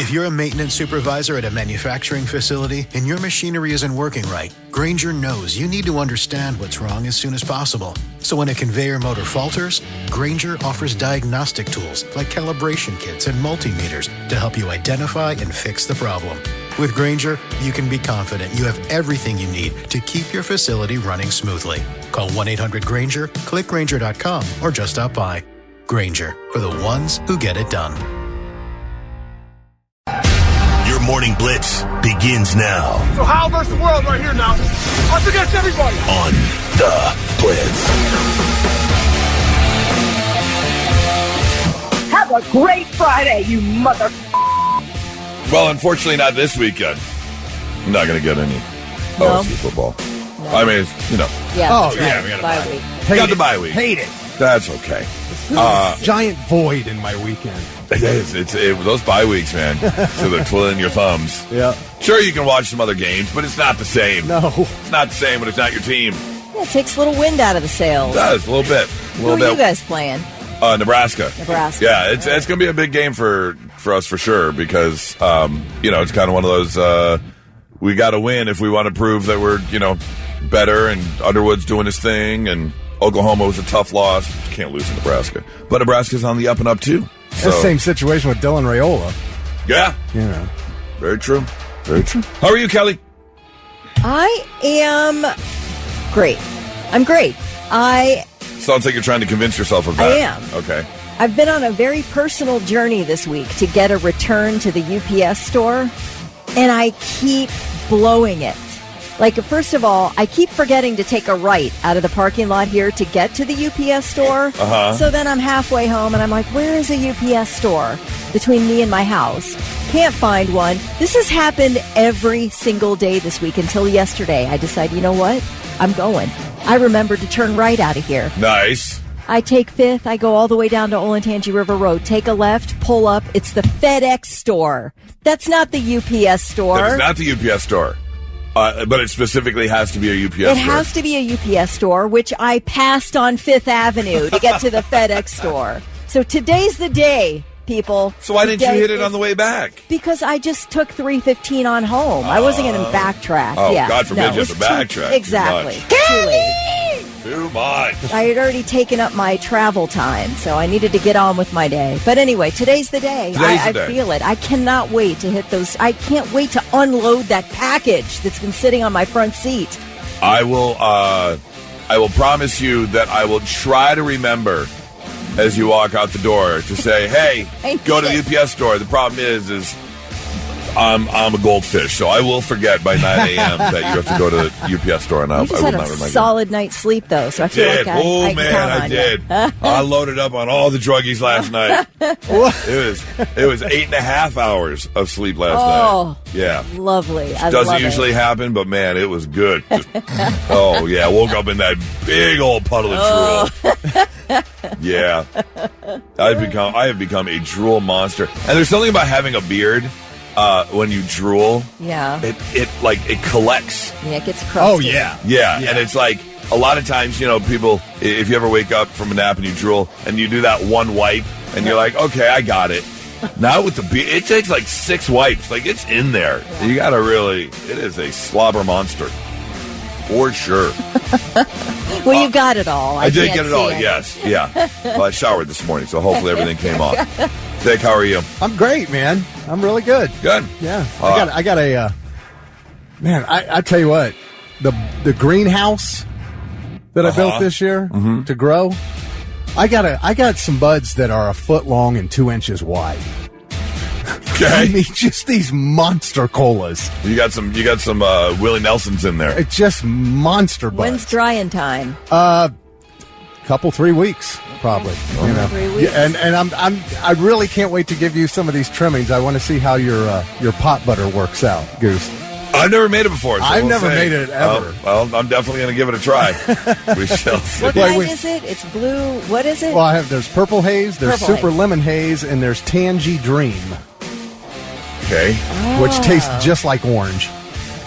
If you're a maintenance supervisor at a manufacturing facility and your machinery isn't working right, Grainger knows you need to understand what's wrong as soon as possible. So when a conveyor motor falters, Grainger offers diagnostic tools like calibration kits and multimeters to help you identify and fix the problem. With Grainger, you can be confident you have everything you need to keep your facility running smoothly. Call 1-800-GRAINGER, click Grainger.com, or just stop by. Grainger, for the ones who get it done. Your morning blitz begins now. So Hal versus the world right here now. Us against everybody. On the Blitz. Have a great Friday, you mother... Well, unfortunately not this weekend. I'm not going to get any OSU football. No. I mean, it's, Yeah, Oh, that's yeah, right. we got a bye bye. week. We got the bye week. Hate it. That's okay. Giant void in my weekend. It is. It's those bye weeks, man. So they're twiddling your thumbs. Yeah. Sure, you can watch some other games, but it's not the same. No. It's not the same when it's not your team. Yeah, it takes a little wind out of the sails. It does, a little bit. Who are you guys playing? Nebraska. Nebraska. Yeah, it's going to be a big game for us for sure because, it's kind of one of those, we got to win if we want to prove that we're, better, and Underwood's doing his thing, and Oklahoma was a tough loss. You can't lose to Nebraska. But Nebraska's on the up and up, too. So, The same situation with Dylan Raiola. Yeah. Very true. Very true. How are you, Kelly? I am great. I'm great. Sounds like you're trying to convince yourself of that. I am. Okay. I've been on a very personal journey this week to get a return to the UPS store, and I keep blowing it. Like, first of all, I keep forgetting to take a right out of the parking lot here to get to the UPS store. Uh-huh. So then I'm halfway home, and I'm like, where is a UPS store between me and my house? Can't find one. This has happened every single day this week until yesterday. I decided, you know what? I'm going. I remembered to turn right out of here. Nice. I take 5th. I go all the way down to Olentangy River Road. Take a left, pull up. It's the FedEx store. That's not the UPS store. That is not the UPS store. But it specifically has to be a UPS store. It has to be a UPS store, which I passed on 5th Avenue to get to the FedEx store. So today's the day, people. So why didn't you hit it on the way back? Because I just took 3:15 on home. I wasn't going to backtrack. Oh, yeah. God forbid you have to backtrack. Exactly. Too late. Too much. I had already taken up my travel time, so I needed to get on with my day. But anyway, today's the day. I feel it. I cannot wait to hit those. I can't wait to unload that package that's been sitting on my front seat. I will promise you that I will try to remember as you walk out the door to say, hey, go to the UPS store. The problem is I'm a goldfish, so I will forget by 9 a.m. that you have to go to the UPS store, and I will just not had a remind you. solid night's sleep, though, so I feel like I can count on did. I loaded up on all the druggies last night. It was 8.5 hours of sleep last night. Yeah. Lovely. I Doesn't love usually it. happen, but man, it was good. Woke up in that big old puddle of drool. Yeah. I have become a drool monster. And there's something about having a beard. When you drool, it collects. Yeah, it gets crusty. Oh, yeah. Yeah, and it's like a lot of times, people, if you ever wake up from a nap and you drool and you do that one wipe and you're like, okay, I got it. Now with the beard, it takes like 6 wipes. Like, it's in there. Yeah. You got to it is a slobber monster. For sure. Well, you got it all. I did get it all, yes. Yeah. Well, I showered this morning, so hopefully everything came off. Vic, how are you? I'm great, man. I'm really good. Good. Yeah. I got a man, I tell you what, the greenhouse that I built this year to grow, I got some buds that are 1 foot long and 2 inches wide. Okay. I mean, just these monster colas. You got some Willie Nelsons in there. It's just monster buds. When's drying time? 3 weeks. Probably, 3 weeks. Yeah, and I really can't wait to give you some of these trimmings. I want to see how your pot butter works out, Goose. I've never made it before. So I've never made it ever. Well, I'm definitely going to give it a try. We shall see. What kind is it? It's blue. What is it? Well, there's purple haze, there's super lemon haze, and there's Tangy Dream. Okay. Which tastes just like orange.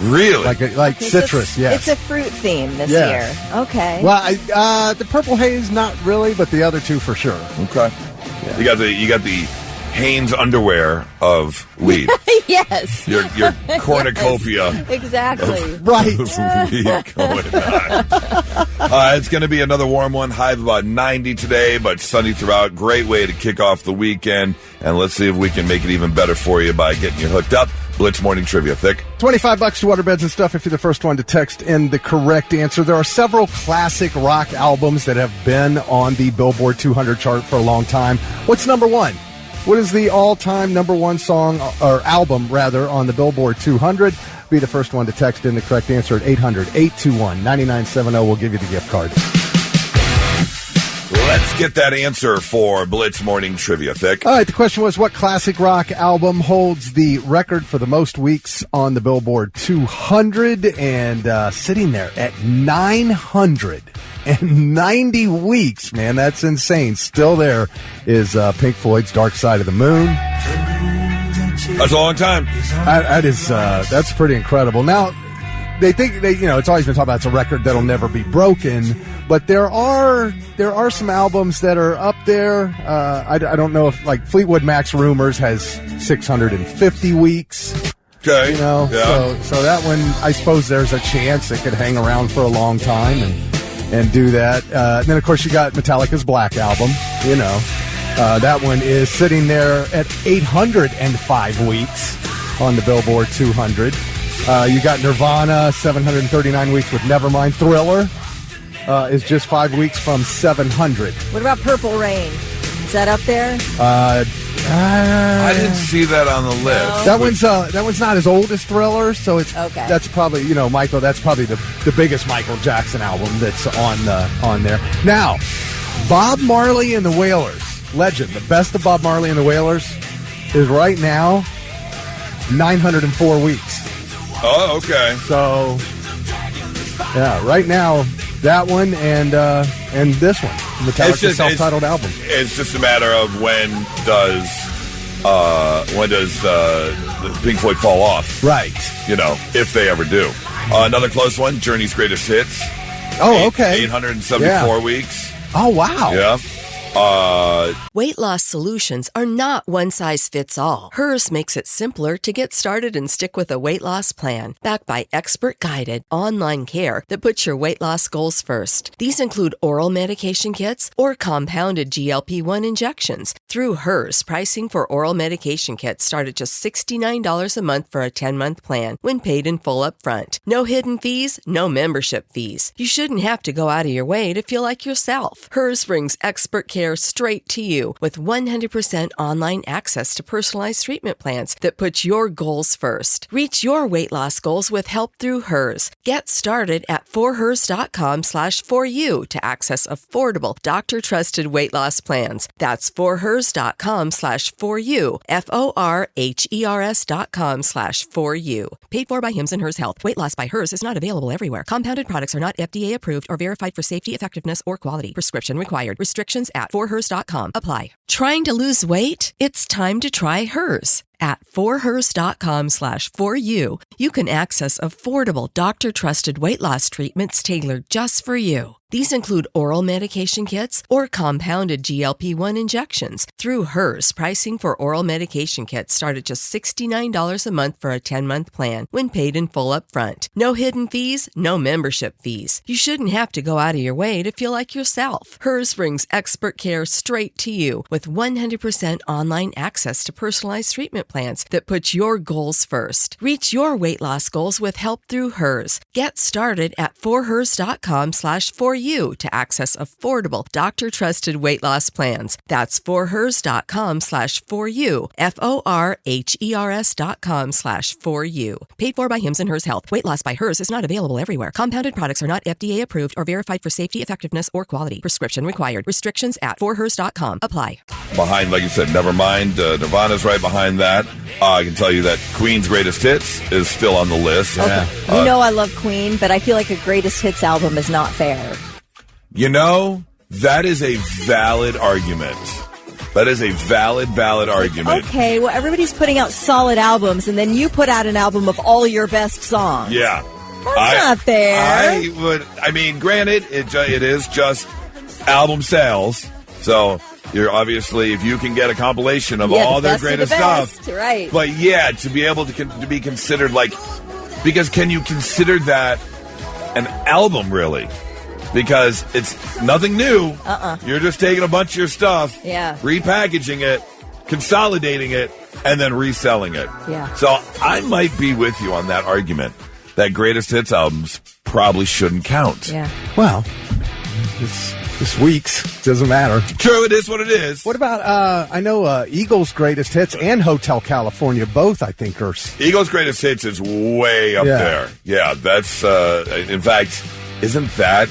Really? Like citrus, yes. It's a fruit theme this year. Okay. Well, the purple haze, not really, but the other two for sure. Okay. Yeah. You got the Hanes underwear of weed. Yes. Your cornucopia. Yes, exactly. Right. Of weed going on. It's going to be another warm one. High of about 90 today, but sunny throughout. Great way to kick off the weekend. And let's see if we can make it even better for you by getting you hooked up. Blitz Morning Trivia. Thick. $25 to waterbeds and stuff if you're the first one to text in the correct answer. There are several classic rock albums that have been on the Billboard 200 chart for a long time. What's number one? What is the all-time number one song, or album, rather, on the Billboard 200? Be the first one to text in the correct answer at 800-821-9970. We'll give you the gift card. Let's get that answer for Blitz Morning Trivia. Thick. All right, the question was, what classic rock album holds the record for the most weeks on the Billboard 200? And sitting there at 990 weeks, man, that's insane. Still there is Pink Floyd's Dark Side of the Moon. That's a long time. That's pretty incredible. Now, they think it's always been talked about it's a record that'll never be broken, but there are some albums that are up there. I don't know if, like, Fleetwood Mac's Rumors has 650 weeks. Okay. So that one, I suppose there's a chance it could hang around for a long time and do that. And then, of course, you got Metallica's Black Album. That one is sitting there at 805 weeks on the Billboard 200. You got Nirvana, 739 weeks with Nevermind. Thriller is just 5 weeks from 700. What about Purple Rain? Is that up there? I didn't see that on the list. That one's not as old as Thriller, so it's okay. That's probably Michael. That's probably the biggest Michael Jackson album that's on there. Now, Bob Marley and the Wailers, legend. The best of Bob Marley and the Wailers is right now 904 weeks. Oh, okay. So, yeah, right now that one and this one, Metallica's self-titled album. It's just a matter of when does the Pink Floyd fall off? Right. If they ever do. Another close one, Journey's Greatest Hits. Oh, okay. 874 weeks. Oh, wow. Yeah. Weight loss solutions are not one size fits all. Hers makes it simpler to get started and stick with a weight loss plan, backed by expert guided online care that puts your weight loss goals first. These include oral medication kits or compounded GLP-1 injections. Through Hers, pricing for oral medication kits start at just $69 a month for a 10-month plan when paid in full up front. No hidden fees, no membership fees. You shouldn't have to go out of your way to feel like yourself. Hers brings expert care straight to you with 100% online access to personalized treatment plans that put your goals first. Reach your weight loss goals with help through Hers. Get started at forhers.com/4u to access affordable, doctor-trusted weight loss plans. That's forhers.com/4u, forhers.com/4u. Paid for by Hims and Hers Health. Weight loss by Hers is not available everywhere. Compounded products are not FDA approved or verified for safety, effectiveness, or quality. Prescription required. Restrictions at forhers.com apply. Trying to lose weight? It's time to try Hers. At forhers.com/4u, you can access affordable, doctor-trusted weight loss treatments tailored just for you. These include oral medication kits or compounded GLP-1 injections. Through Hers, pricing for oral medication kits start at just $69 a month for a 10-month plan when paid in full up front. No hidden fees, no membership fees. You shouldn't have to go out of your way to feel like yourself. Hers brings expert care straight to you with 100% online access to personalized treatment plans that put your goals first. Reach your weight loss goals with help through Hers. Get started at forhers.com/4u to access affordable, doctor-trusted weight loss plans. That's forhers.com/4u, forhers.com/4u. Paid for by Hims and Hers Health. Weight loss by Hers is not available everywhere. Compounded products are not FDA approved or verified for safety, effectiveness, or quality. Prescription required. Restrictions at forhers.com apply. Behind, like you said, Nevermind. Nirvana's right behind that. I can tell you that Queen's Greatest Hits is still on the list. Okay. I love Queen, but I feel like a greatest hits album is not fair. That is a valid argument. That is a valid argument. Okay, well, everybody's putting out solid albums, and then you put out an album of all your best songs. Yeah. That's not fair. Granted, it is just album sales. So You're obviously, if you can get a compilation of Yeah, all the their best of greatest the best, stuff. right. But yeah, to be able to be considered like, because can you consider that an album really? Because it's nothing new. You're just taking a bunch of your stuff, repackaging it, consolidating it, and then reselling it. Yeah. So I might be with you on that argument that greatest hits albums probably shouldn't count. Yeah. Well, this week's doesn't matter. True, it is what it is. What about, I know Eagles' greatest hits and Hotel California, both, I think, are... Eagles' greatest hits is way up there. Yeah, that's, in fact, isn't that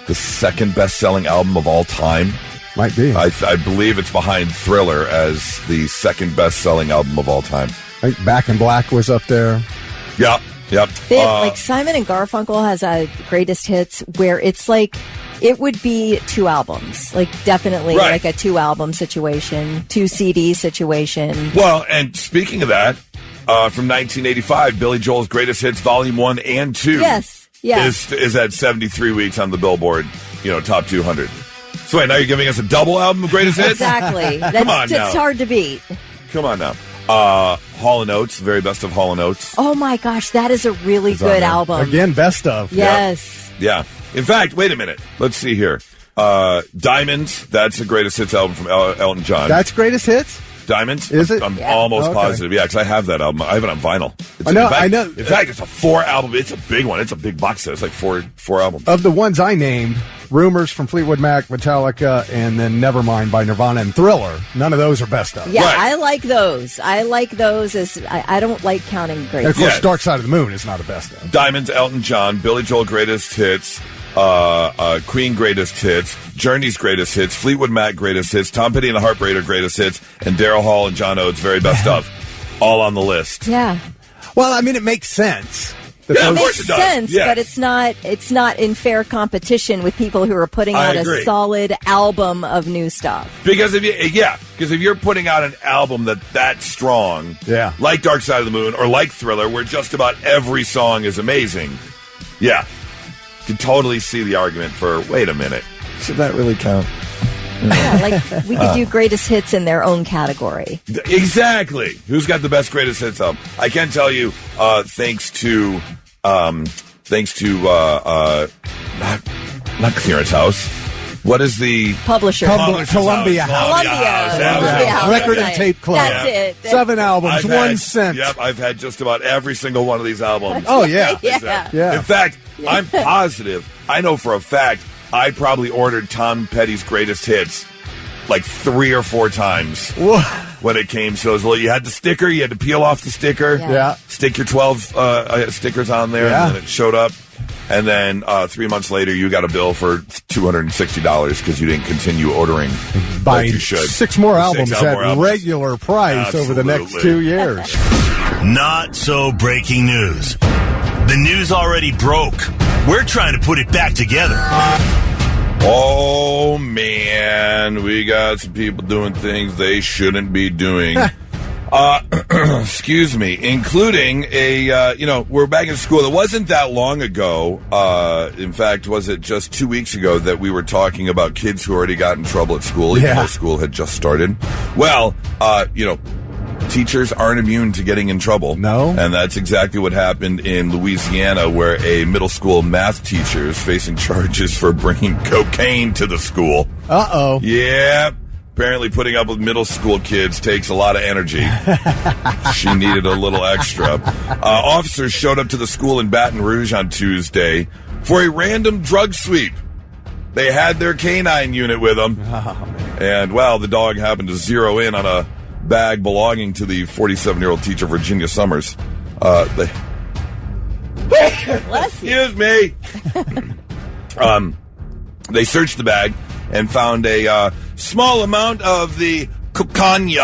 the second best-selling album of all time? Might be. I believe it's behind Thriller as the second best-selling album of all time. I think Back in Black was up there. Yep. Like Simon and Garfunkel has a greatest hits where it's like it would be 2 albums, like definitely like a 2-album situation, 2 CD situation. Well, and speaking of that, from 1985, Billy Joel's Greatest Hits Volume 1 and 2 is at 73 weeks on the Billboard, Top 200. So wait, now you're giving us a double album of Greatest Hits? Exactly. Come on now. It's hard to beat. Come on now. Hall & Oates, the very best of Hall & Oates. Oh my gosh, that is a really good album. Again, best of. Yes. Yeah. In fact, wait a minute. Let's see here. Diamonds, that's the Greatest Hits album from Elton John. That's Greatest Hits? Diamonds? Is it? I'm almost positive. Yeah, because I have that album. I have it on vinyl. I know. In fact, it's a 4-album. It's a big one. It's a big box set. It's like four albums. Of the ones I named, Rumors from Fleetwood Mac, Metallica, and then Nevermind by Nirvana and Thriller, none of those are best of. Yeah, right. I like those. As I don't like counting great. And of course, Dark Side of the Moon is not a best of. Diamonds, Elton John, Billy Joel Greatest Hits, Queen Greatest Hits, Journey's Greatest Hits, Fleetwood Mac Greatest Hits, Tom Petty and the Heartbreaker Greatest Hits, and Daryl Hall and John Oates Very Best Of, all on the list. Yeah. Well, I mean, it makes sense. Yeah, it makes sense, but it's not in fair competition with people who are putting out a solid album of new stuff. Because if you're putting out an album that's strong, like Dark Side of the Moon or like Thriller, where just about every song is amazing, you can totally see the argument for, wait a minute, should that really count? Yeah, like we could do greatest hits in their own category. Exactly. Who's got the best greatest hits album? I can tell you, thanks to not Clearance House. What is the publisher? Columbia House. Record and Tape Club. That's it. 7 albums, 1 cent. Yep, I've had just about every single one of these albums. Oh yeah. In fact, I'm positive. I know for a fact. I probably ordered Tom Petty's Greatest Hits like 3 or 4 times when it came. So you had the sticker, you had to peel off the sticker, stick your 12 stickers on there, and then it showed up. And then 3 months later, you got a bill for $260 because you didn't continue ordering like you should. 6 more albums at regular price over the next 2 years. Not so breaking news. The news already broke. We're trying to put it back together. Oh, man. We got some people doing things they shouldn't be doing. Excuse me. Including we're back in school. It wasn't that long ago. In fact, was it just 2 weeks ago that we were talking about kids who already got in trouble at school, even though school had just started? Well, teachers aren't immune to getting in trouble. No. And that's exactly what happened in Louisiana, where a middle school math teacher is facing charges for bringing cocaine to the school. Uh-oh. Yeah. Apparently putting up with middle school kids takes a lot of energy. She needed a little extra. Officers showed up to the school in Baton Rouge on Tuesday for a random drug sweep. They had their canine unit with them. Oh, man. And, well, the dog happened to zero in on a bag belonging to the 47-year-old teacher, Virginia Summers. Excuse me. They searched the bag and found a small amount of the cocaine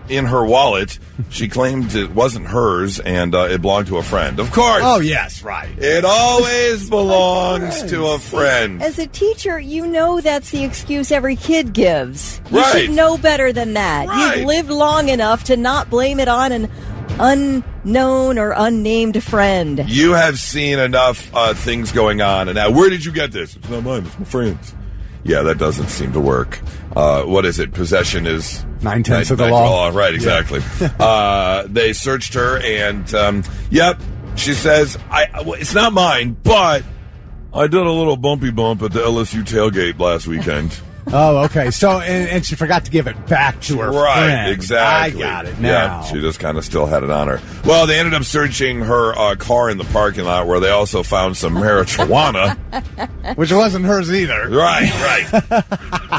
in her wallet. She claimed it wasn't hers and it belonged to a friend. Of course. Oh, yes, right. It always belongs to a friend. As a teacher, you know that's the excuse every kid gives. You Right. should know better than that. Right. You've lived long enough to not blame it on an unknown or unnamed friend. You have seen enough things going on. And now, where did you get this? It's not mine. It's my friend's. Yeah, that doesn't seem to work. What is it? Possession is 9/10 of the law. Right, exactly. Yeah. They searched her, and yep, she says, it's not mine, but I did a little bumpy bump at the LSU tailgate last weekend. Oh, okay. So, and she forgot to give it back to her friend. Right, exactly. I got it now. Yeah, she just kind of still had it on her. Well, they ended up searching her car in the parking lot, where they also found some marijuana. Which wasn't hers either. Right.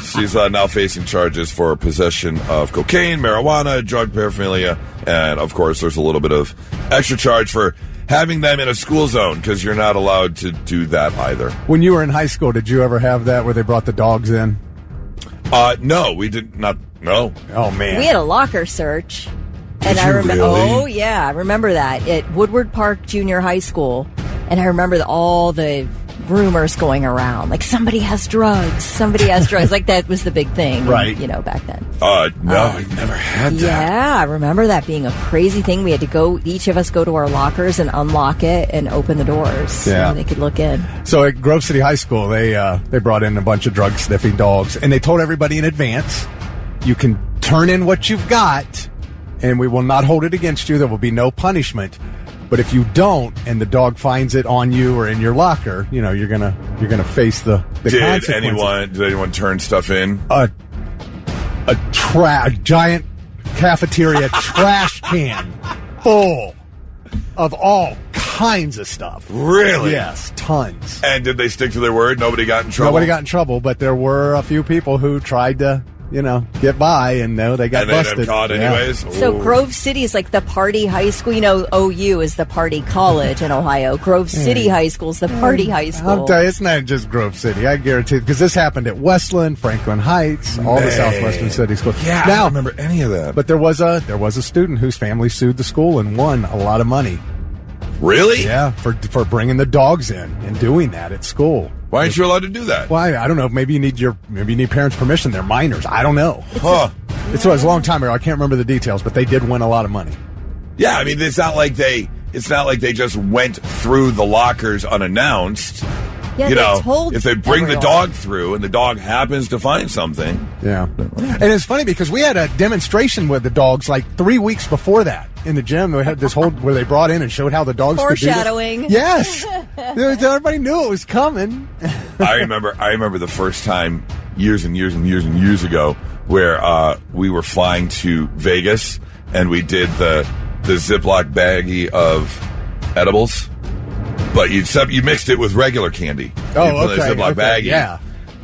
She's now facing charges for possession of cocaine, marijuana, drug paraphernalia, and, of course, there's a little bit of extra charge for having them in a school zone, because you're not allowed to do that either. When you were in high school, did you ever have that where they brought the dogs in? No, we did not. No. Oh, man. We had a locker search. Did I you remember. really? Oh, yeah. I remember that at Woodward Park Junior High School. And I remember all the rumors going around. Like, somebody has drugs. Somebody has drugs. Like, that was the big thing. Right. Back then. No, I never had that. Yeah, I remember that being a crazy thing. We had to each of us go to our lockers and unlock it and open the doors so they could look in. So at Grove City High School, they brought in a bunch of drug-sniffing dogs, and they told everybody in advance, you can turn in what you've got, and we will not hold it against you. There will be no punishment. But if you don't, and the dog finds it on you or in your locker, you're gonna face the consequences. Did anyone turn stuff in? A giant cafeteria trash can full of all kinds of stuff. Really? Yes, tons. And did they stick to their word? Nobody got in trouble? Nobody got in trouble, but there were a few people who tried to, get by, and they got busted. And they got caught anyways? Yeah. So Grove City is like the party high school. OU is the party college in Ohio. Grove City High School is the party high school. I'll tell you, it's not just Grove City. I guarantee, because this happened at Westland, Franklin Heights, all the southwestern city schools. Yeah, I don't remember any of that. But there was a student whose family sued the school and won a lot of money. Really? Yeah, for bringing the dogs in and doing that at school. Why aren't you allowed to do that? Well, I don't know. Maybe you need parents' permission. They're minors. I don't know. It was a long time ago. I can't remember the details, but they did win a lot of money. Yeah, I mean, it's not like they just went through the lockers unannounced. Yeah, they told if they bring everyone. the dog through and the dog happens to find something. Yeah. And it's funny because we had a demonstration with the dogs like 3 weeks before that in the gym. We had this whole where they brought in and showed how the dogs foreshadowing. Could do this. Yes. Everybody knew it was coming. I remember the first time years and years and years and years ago where we were flying to Vegas and we did the Ziploc baggie of edibles. But you mixed it with regular candy. Oh, okay. Ziploc baggie. Yeah.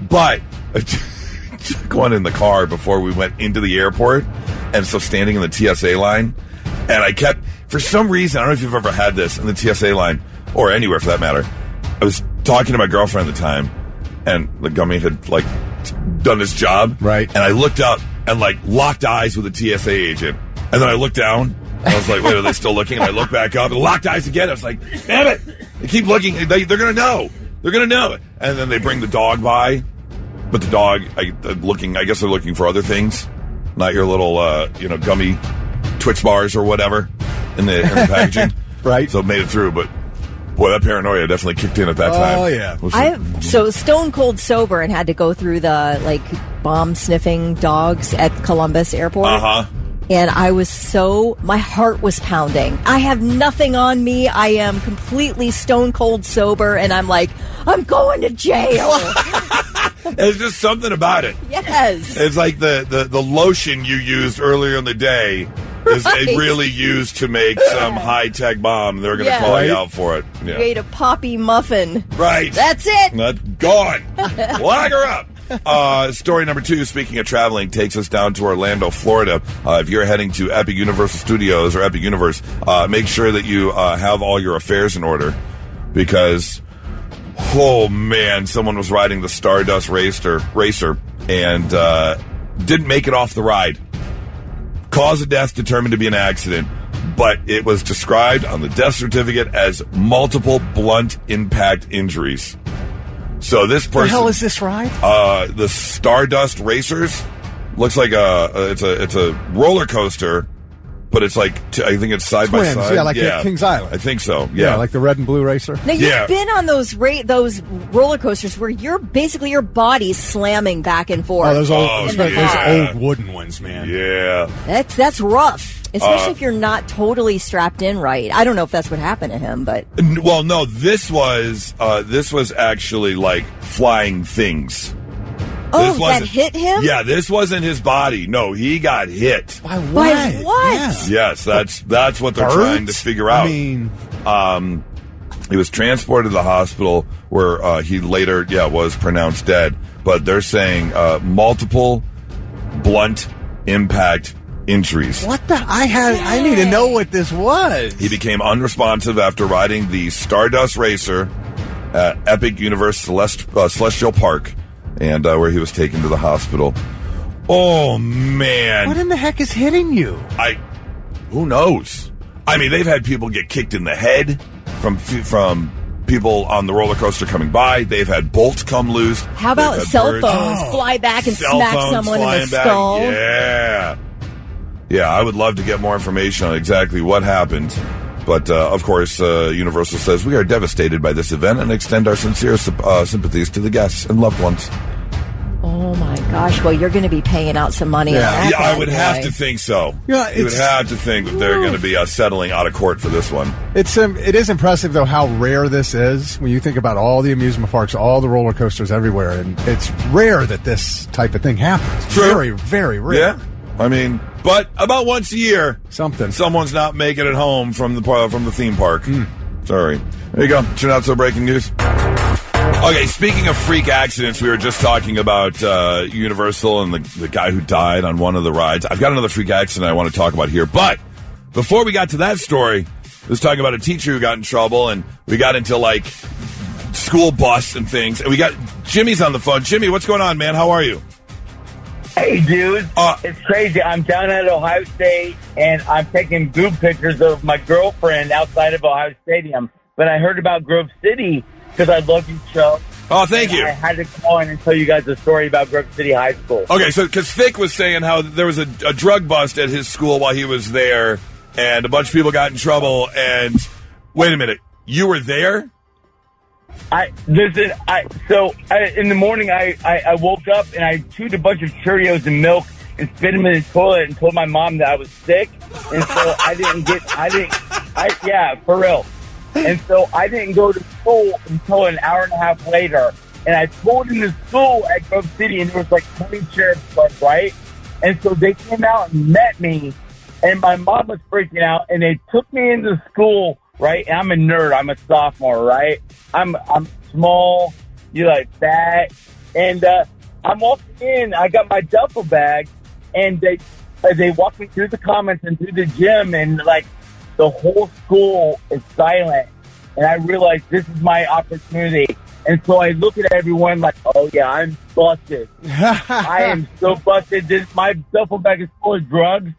But I took one in the car before we went into the airport, and so standing in the TSA line, and I kept, for some reason, I don't know if you've ever had this in the TSA line, or anywhere for that matter, I was talking to my girlfriend at the time, and the gummy had, done his job. Right. And I looked up and, locked eyes with a TSA agent. And then I looked down, and I was like, wait, are they still looking? And I looked back up and locked eyes again. I was like, damn it. They keep looking. They're going to know. They're going to know. And then they bring the dog by. But the dog, I guess they're looking for other things. Not your little, gummy Twix bars or whatever in the packaging. Right. So it made it through. But, boy, that paranoia definitely kicked in at that time. Oh, yeah. So stone cold sober and had to go through the, bomb sniffing dogs at Columbus Airport. Uh-huh. And my heart was pounding. I have nothing on me. I am completely stone cold sober. And I'm like, I'm going to jail. There's just something about it. Yes. It's like the lotion you used earlier in the day is really used to make some high-tech bomb. They're going to call you out for it. Yeah. You ate a poppy muffin. Right. That's it. That's gone. Lock her up. Story number 2, speaking of traveling, takes us down to Orlando, Florida. If you're heading to Epic Universal Studios or Epic Universe, make sure that you have all your affairs in order because, oh man, someone was riding the Stardust Racer and didn't make it off the ride. Cause of death determined to be an accident, but it was described on the death certificate as multiple blunt impact injuries. So this person, the hell is this ride? The Stardust Racers looks like it's a roller coaster but it's like I think it's side by Twins, side. yeah, like at Kings Island. I think so. Yeah, like the red and blue racer. Now you've been on those roller coasters where you're basically your body's slamming back and forth. Oh, those old wooden ones, man. Yeah, that's rough, especially if you're not totally strapped in right. I don't know if that's what happened to him, but well, no, this was actually like flying things. Oh, that hit him? Yeah, this wasn't his body. No, he got hit. By what? By what? Yeah. Yes, that's what they're Birds? trying to figure out. I mean, he was transported to the hospital where he later, was pronounced dead. But they're saying multiple blunt impact injuries. what the? I need to know what this was. He became unresponsive after riding the Stardust Racer at Epic Universe Celestial Park, and where he was taken to the hospital. Oh, man. What in the heck is hitting you? Who knows? I mean, they've had people get kicked in the head from people on the roller coaster coming by. They've had bolts come loose. How about cell phones fly back and smack someone in the skull? Yeah. Yeah, I would love to get more information on exactly what happened. But, of course, Universal says, we are devastated by this event and extend our sincere sympathies to the guests and loved ones. Oh, my gosh. Well, you're going to be paying out some money on that. Yeah, I would have to think so. Yeah, you would have to think that they're going to be settling out of court for this one. It is impressive, though, how rare this is when you think about all the amusement parks, all the roller coasters everywhere. And it's rare that this type of thing happens. True. Very, very rare. Yeah. I mean, but about once a year, someone's not making it home from the theme park. Sorry. There you go. It's your not so breaking news. Okay, speaking of freak accidents, we were just talking about Universal and the guy who died on one of the rides. I've got another freak accident I want to talk about here. But before we got to that story, I was talking about a teacher who got in trouble, and we got into, like, school bus and things. And we got Jimmy's on the phone. Jimmy, what's going on, man? How are you? Hey, dude. It's crazy. I'm down at Ohio State, and I'm taking boob pictures of my girlfriend outside of Ohio Stadium. But I heard about Grove City because I love your show. Oh, thank you. I had to call in and tell you guys a story about Grove City High School. Okay, so because Thick was saying how there was a drug bust at his school while he was there, and a bunch of people got in trouble, and wait a minute, you were there? In the morning, I woke up and I chewed a bunch of Cheerios and milk and spit them in the toilet and told my mom that I was sick. And so for real. And so I didn't go to school until an hour and a half later. And I pulled into school at Grove City and there was like 20 sheriff's cars, right? And so they came out and met me and my mom was freaking out and they took me into school. Right, and I'm a nerd. I'm a sophomore. Right, I'm small. You like fat, and I'm walking in. I got my duffel bag, and they walk me through the commons and through the gym, and like the whole school is silent. And I realize this is my opportunity. And so I look at everyone like, oh yeah, I'm busted. I am so busted. My duffel bag is full of drugs.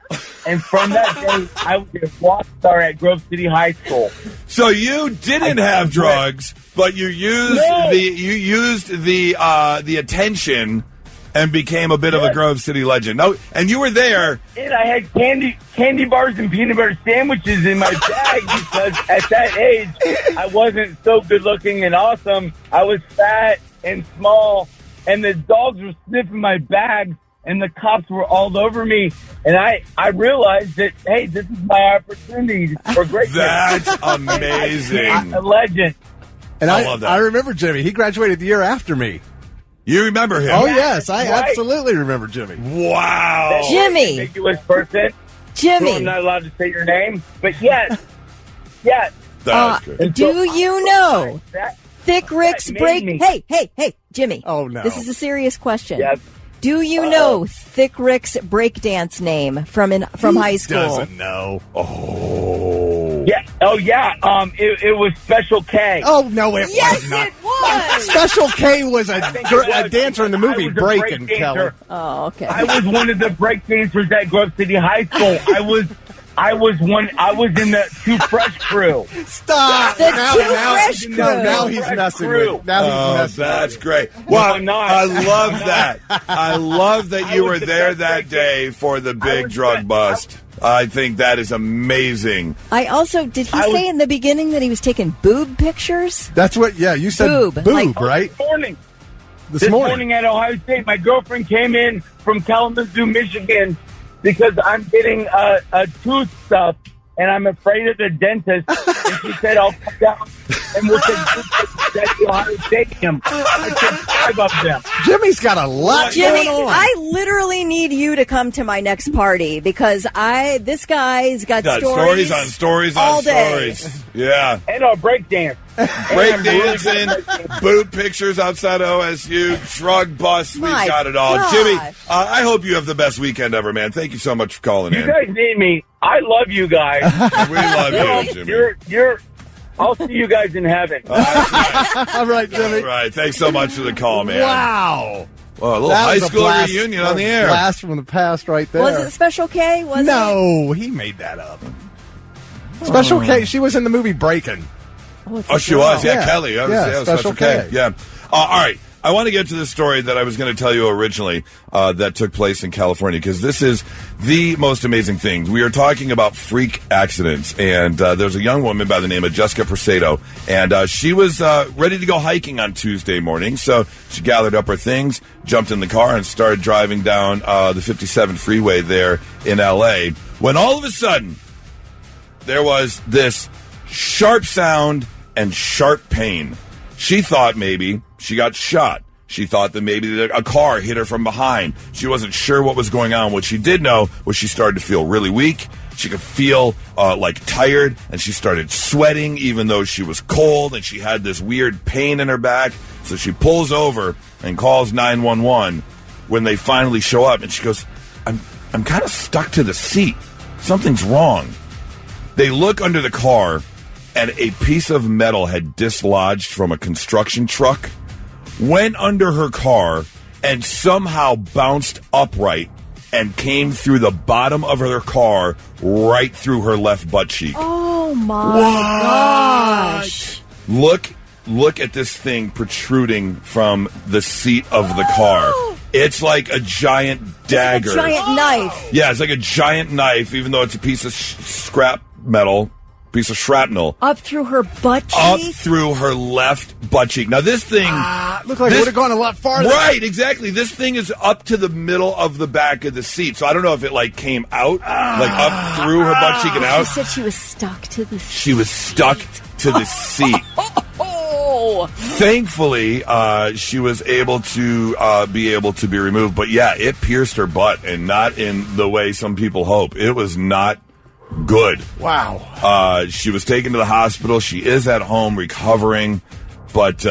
And from that day, I was a rock star at Grove City High School. So you didn't have drugs, but you used the attention and became a bit of a Grove City legend. No, and you were there. And I had candy bars and peanut butter sandwiches in my bag because at that age, I wasn't so good looking and awesome. I was fat and small, and the dogs were sniffing my bag. And the cops were all over me. And I realized that, hey, this is my opportunity for great. That's amazing. I'm a legend. And I love that. I remember Jimmy. He graduated the year after me. You remember him? Oh, yes. I absolutely remember Jimmy. Wow. Jimmy. Ridiculous person. Jimmy. So I'm not allowed to say your name. But yes. Yes. Do you know Thick Rick's break? Me. Hey, Jimmy. Oh, no. This is a serious question. Yes. Do you know Thick Rick's breakdance name from high school? Doesn't know. Oh. Yeah. Oh, yeah. It was Special K. Oh, no, it was not. It was. Special K was a dancer in the movie Breakin', Kelly. Oh, okay. I was one of the break dancers at Grove City High School. I was in the Too Fresh crew. Stop. The Too Fresh crew. Now he's messing with. Now he's messing. That's great. Well, I'm not. I love that. I love that you were there that day for the big drug bust. I think that is amazing. I also, did he say in the beginning that he was taking boob pictures? That's what, you said boob right? This morning at Ohio State, my girlfriend came in from Kalamazoo, Michigan, because I'm getting a tooth stuff, and I'm afraid of the dentist. And she said, I'll come down and we'll take toothpicks at the Ohio Stadium. I took 5 of them. Jimmy's got a lot Jimmy, going on. I literally need you to come to my next party because this guy's got stories on stories all on day. stories. Yeah. And I'll break dance. Break dancing, boot pictures outside of OSU, shrug bus. We've got it all. God. Jimmy, I hope you have the best weekend ever, man. Thank you so much for calling in. You guys need me. I love you guys. We love you, Jimmy. I'll see you guys in heaven. All right, Jimmy. All right. Thanks so much for the call, man. Wow. Well, a little high school reunion on the air. Blast from the past right there. Was it Special K? No, he made that up. Special K, she was in the movie Breakin'. Oh, she was. Yeah, Kelly. Special K. Yeah. All right. I want to get to the story that I was going to tell you originally that took place in California, because this is the most amazing thing. We are talking about freak accidents, and there's a young woman by the name of Jessica Presedo, and she was ready to go hiking on Tuesday morning, so she gathered up her things, jumped in the car, and started driving down the 57 freeway there in L.A., when all of a sudden there was this sharp sound and sharp pain. She thought maybe she got shot. She thought that maybe a car hit her from behind. She wasn't sure what was going on. What she did know was she started to feel really weak. She could feel like tired, and she started sweating even though she was cold, and she had this weird pain in her back. So she pulls over and calls 911 when they finally show up, and she goes, I'm kind of stuck to the seat. Something's wrong. They look under the car, and a piece of metal had dislodged from a construction truck, went under her car, and somehow bounced upright and came through the bottom of her car right through her left butt cheek. Oh, my gosh. Look at this thing protruding from the seat of the car. It's like a giant dagger. It's like a giant knife. Yeah, it's like a giant knife, even though it's a piece of scrap metal. Piece of shrapnel. Up through her butt cheek? Up through her left butt cheek. Now, this thing... looked like it would have gone a lot farther. Right, exactly. This thing is up to the middle of the back of the seat. So I don't know if it, came out, up through her butt cheek and out. She said she was stuck to the seat. She was stuck to the seat. Thankfully, she was able to be removed. But, yeah, it pierced her butt, and not in the way some people hope. It was not good. Wow. She was taken to the hospital. She is at home recovering. But,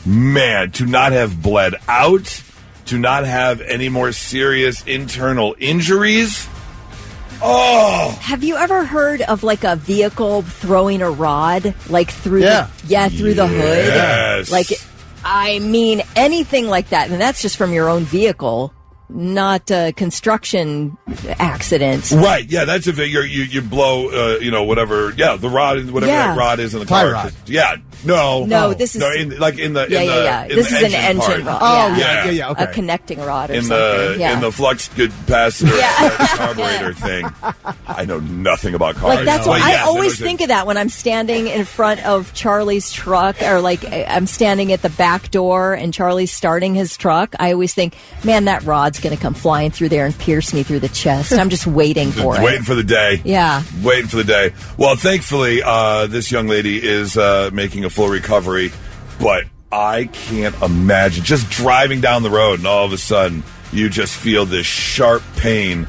man, to not have bled out, to not have any more serious internal injuries. Oh! Have you ever heard of a vehicle throwing a rod through through the hood? Yes. I mean, anything like that, and that's just from your own vehicle. Not a construction accident. Right, yeah, that's if you blow, whatever, the rod, whatever that rod is in the car. Rod. Yeah, no, this is... in the this is an engine rod. Oh, yeah, okay. A connecting rod or in something. In the flux capacitor carburetor thing. I know nothing about cars. That's what I always think of that when I'm standing in front of Charlie's truck, or I'm standing at the back door and Charlie's starting his truck. I always think, man, that rod's going to come flying through there and pierce me through the chest. I'm just waiting for it. Waiting for the day. Yeah. Waiting for the day. Well, thankfully, this young lady is making a full recovery, but I can't imagine just driving down the road and all of a sudden you just feel this sharp pain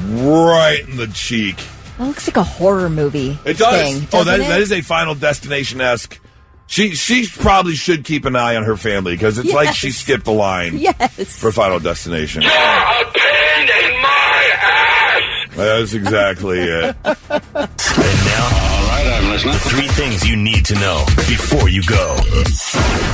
right in the cheek. That looks like a horror movie. It does. Thing, that is a Final Destination-esque. She probably should keep an eye on her family, because it's like she skipped the line for Final Destination. You're a pain in my ass! That's exactly it. And now, all right, I'm listening. 3 things you need to know before you go.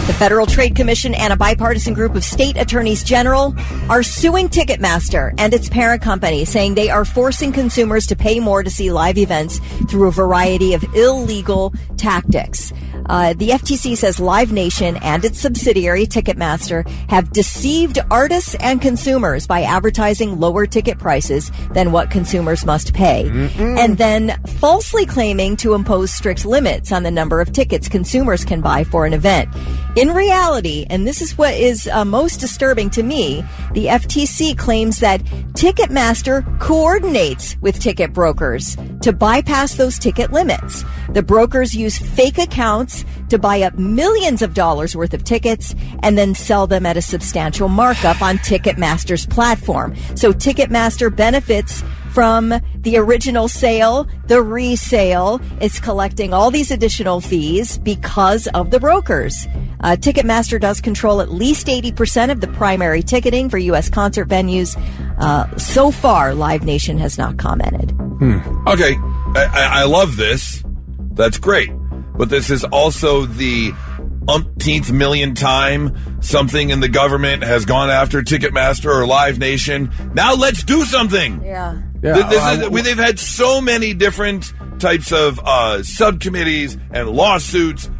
The Federal Trade Commission and a bipartisan group of state attorneys general are suing Ticketmaster and its parent company, saying they are forcing consumers to pay more to see live events through a variety of illegal tactics. The FTC says Live Nation and its subsidiary Ticketmaster have deceived artists and consumers by advertising lower ticket prices than what consumers must pay, and then falsely claiming to impose strict limits on the number of tickets consumers can buy for an event. In reality, and this is what is most disturbing to me, the FTC claims that Ticketmaster coordinates with ticket brokers to bypass those ticket limits. The brokers use fake accounts to buy up millions of dollars worth of tickets and then sell them at a substantial markup on Ticketmaster's platform. So Ticketmaster benefits from the original sale, the resale. It's collecting all these additional fees because of the brokers. Ticketmaster does control at least 80% of the primary ticketing for U.S. concert venues. So far, Live Nation has not commented. Okay, I love this. That's great. But this is also the umpteenth million time something in the government has gone after Ticketmaster or Live Nation. Now let's do something. Yeah. They've had so many different types of subcommittees and lawsuits.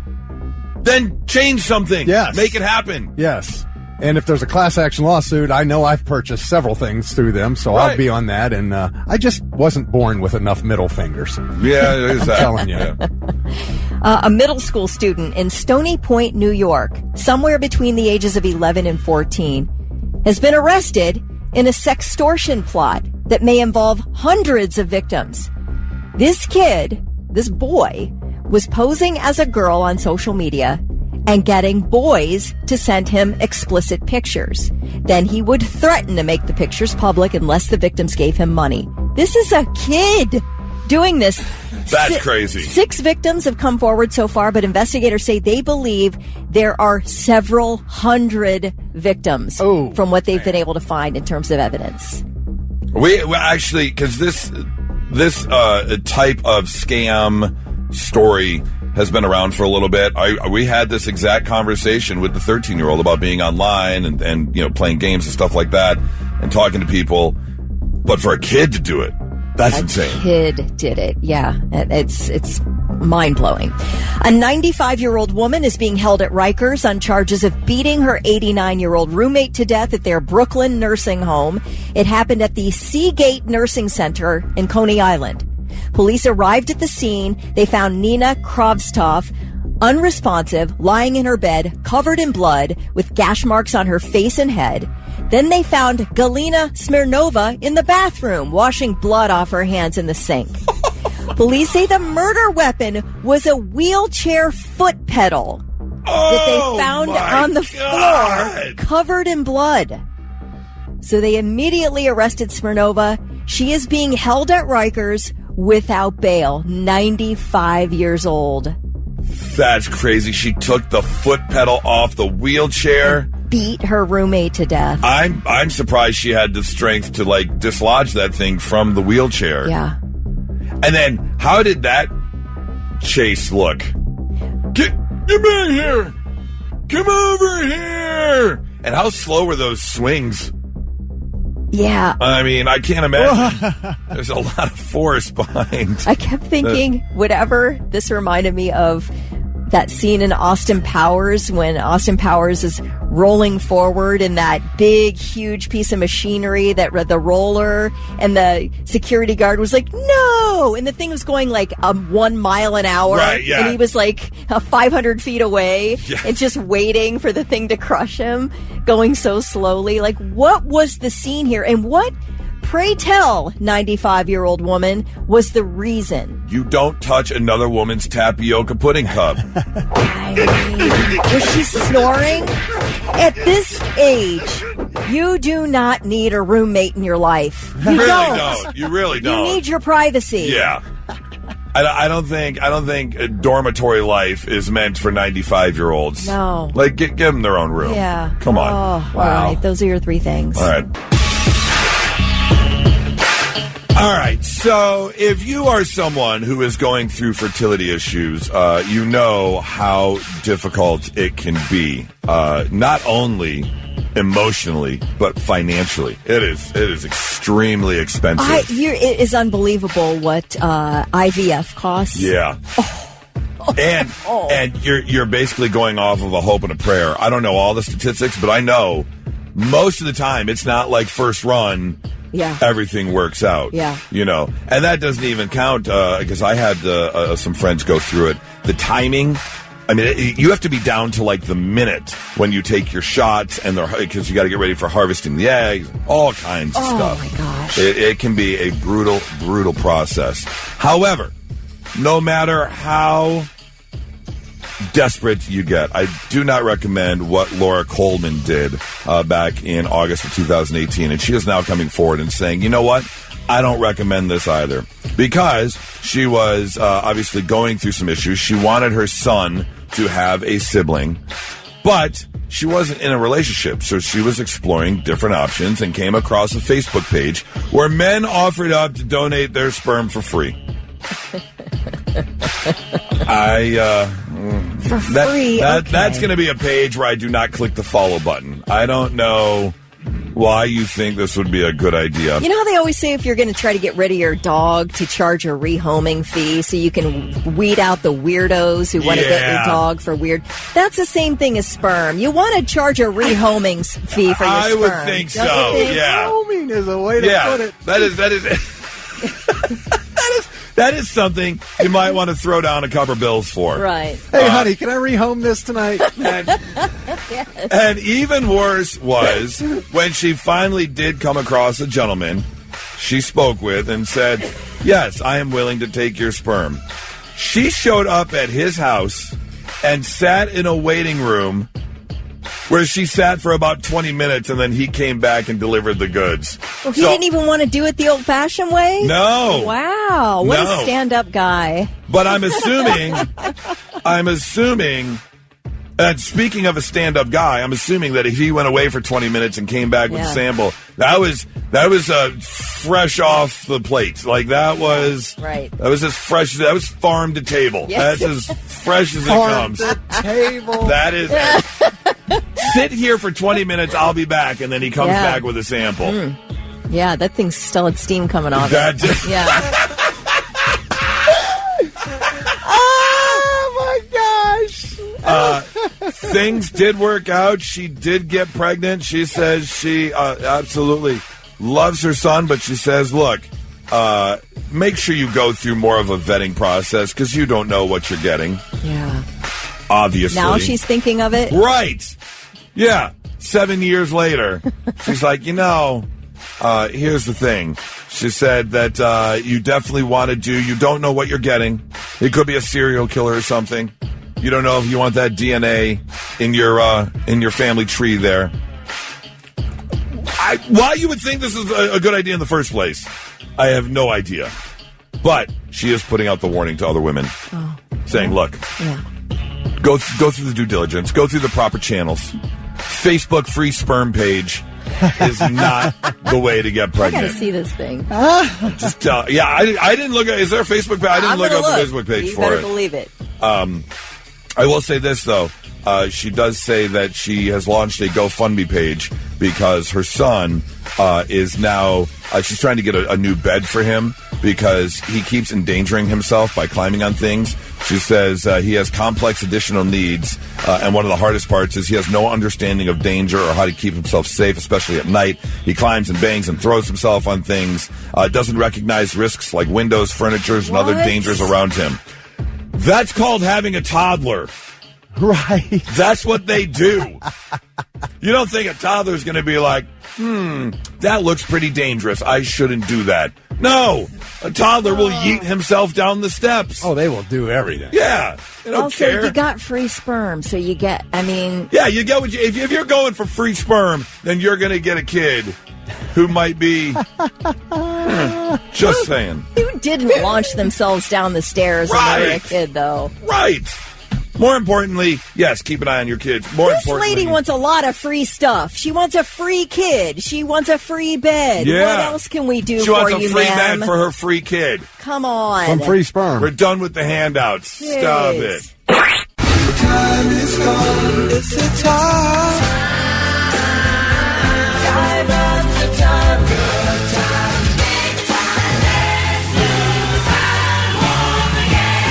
Then change something. Yes. Make it happen. Yes. And if there's a class action lawsuit, I know I've purchased several things through them, so Right. I'll be on that. And I just wasn't born with enough middle fingers. Yeah, it is that. Telling you. Yeah. A middle school student in Stony Point, New York, somewhere between the ages of 11 and 14, has been arrested in a sextortion plot that may involve hundreds of victims. This boy, was posing as a girl on social media and getting boys to send him explicit pictures. Then he would threaten to make the pictures public unless the victims gave him money. This is a kid doing this. That's crazy. 6 victims have come forward so far, but investigators say they believe there are several hundred victims from what they've been able to find in terms of evidence. We actually, because this type of scam story has been around for a little bit. We had this exact conversation with the 13-year-old about being online and playing games and stuff like that and talking to people. But for a kid to do it, that's insane. A kid did it. Yeah. It's mind-blowing. A 95-year-old woman is being held at Rikers on charges of beating her 89-year-old roommate to death at their Brooklyn nursing home. It happened at the Seagate Nursing Center in Coney Island. Police arrived at the scene. They found Nina Kravstov unresponsive, lying in her bed, covered in blood, with gash marks on her face and head. Then they found Galina Smirnova in the bathroom, washing blood off her hands in the sink. Police say the murder weapon was a wheelchair foot pedal that they found on the floor, covered in blood. So they immediately arrested Smirnova. She is being held at Rikers without bail, 95 years old. That's crazy. She took the foot pedal off the wheelchair. Beat her roommate to death. I'm surprised she had the strength to dislodge that thing from the wheelchair. Yeah. And then how did that chase look? Get back here! Come over here! And how slow were those swings? Yeah. I mean, I can't imagine. There's a lot of force behind. I kept thinking, whatever, this reminded me of that scene in Austin Powers when Austin Powers is rolling forward in that big, huge piece of machinery, that the roller, and the security guard was like, no! And the thing was going 1 mile an hour. Right, yeah. And he was 500 feet away and just waiting for the thing to crush him, going so slowly. What was the scene here? And what, pray tell, 95-year-old woman, was the reason? You don't touch another woman's tapioca pudding cup. I mean, was she snoring? At this age, you do not need a roommate in your life. You really don't. You really don't. You need your privacy. Yeah. I don't think a dormitory life is meant for 95-year-olds. No. Give them their own room. Yeah. Come on. Oh, wow. All right. Those are your 3 things. All right. All right, so if you are someone who is going through fertility issues, you know how difficult it can be, not only emotionally, but financially. It is extremely expensive. It is unbelievable what IVF costs. Yeah. And you're basically going off of a hope and a prayer. I don't know all the statistics, but I know most of the time it's not like first run. Yeah. Everything works out. Yeah. And that doesn't even count because I had some friends go through it. The timing. I mean, you have to be down to like the minute when you take your shots, and because you got to get ready for harvesting the eggs, all kinds of stuff. Oh my gosh! It can be a brutal, brutal process. However, no matter how desperate you get, I do not recommend what Laura Coleman did back in August of 2018, and she is now coming forward and saying, you know what? I don't recommend this either, because she was obviously going through some issues. She wanted her son to have a sibling, but she wasn't in a relationship, so she was exploring different options and came across a Facebook page where men offered up to donate their sperm for free. That's going to be a page where I do not click the follow button. I don't know why you think this would be a good idea. You know how they always say if you're going to try to get rid of your dog to charge a rehoming fee so you can weed out the weirdos who want to get your dog for weird. That's the same thing as sperm. You want to charge a rehoming fee for your sperm. I would think so. Yeah. Rehoming is a way to put it. That is something you might want to throw down a couple bills for. Right. Hey, honey, can I rehome this tonight? And even worse was when she finally did come across a gentleman she spoke with and said, yes, I am willing to take your sperm. She showed up at his house and sat in a waiting room where she sat for about 20 minutes, and then he came back and delivered the goods. Well, he didn't even want to do it the old-fashioned way? No. Wow. What a stand-up guy. But I'm assuming, and speaking of a stand-up guy, I'm assuming that if he went away for 20 minutes and came back with a sample, that was fresh off the plate. Like that was right. That was as fresh. That was farm to table. Yes. That's as fresh as it comes. Farm to table. That is. Sit here for 20 minutes. I'll be back, and then he comes back with a sample. Yeah, that thing still had steam coming off. Yeah. Things did work out. She did get pregnant. She says she absolutely loves her son, but she says, look, make sure you go through more of a vetting process because you don't know what you're getting. Yeah. Obviously. Now she's thinking of it? Right. Yeah. 7 years later, she's like, here's the thing. She said that you definitely want to you don't know what you're getting. It could be a serial killer or something. You don't know if you want that DNA in your family tree there. Why you would think this is a good idea in the first place, I have no idea. But she is putting out the warning to other women, saying, look, go through the due diligence, go through the proper channels. Facebook free sperm page is not the way to get pregnant. I gotta see this thing. Just tell. Yeah, I didn't look at. Is there a Facebook page? I didn't look up the Facebook page you for it. better believe it. I will say this though. She does say that she has launched a GoFundMe page because her son is now. She's trying to get a new bed for him because he keeps endangering himself by climbing on things. She says he has complex additional needs, and one of the hardest parts is he has no understanding of danger or how to keep himself safe, especially at night. He climbs and bangs and throws himself on things, doesn't recognize risks like windows, furniture, and other dangers around him. That's called having a toddler. Right. That's what they do. You don't think a toddler's going to be like, that looks pretty dangerous. I shouldn't do that. No, a toddler will yeet himself down the steps. Oh, they will do everything. Yeah. They don't also, care. you got free sperm, so you get, Yeah, you get what if you're going for free sperm, then you're going to get a kid who might be, just saying. Who didn't launch themselves down the stairs when they were a kid, though? Right. More importantly, yes, keep an eye on your kids. This lady wants a lot of free stuff. She wants a free kid. She wants a free bed. Yeah. What else can we do for you, She wants a free bed for her free kid. Come on. Some free sperm. We're done with the handouts. Jeez. Stop it. Time is gone. It's the time. Time after time. Good time. Big time. Let's lose and won again.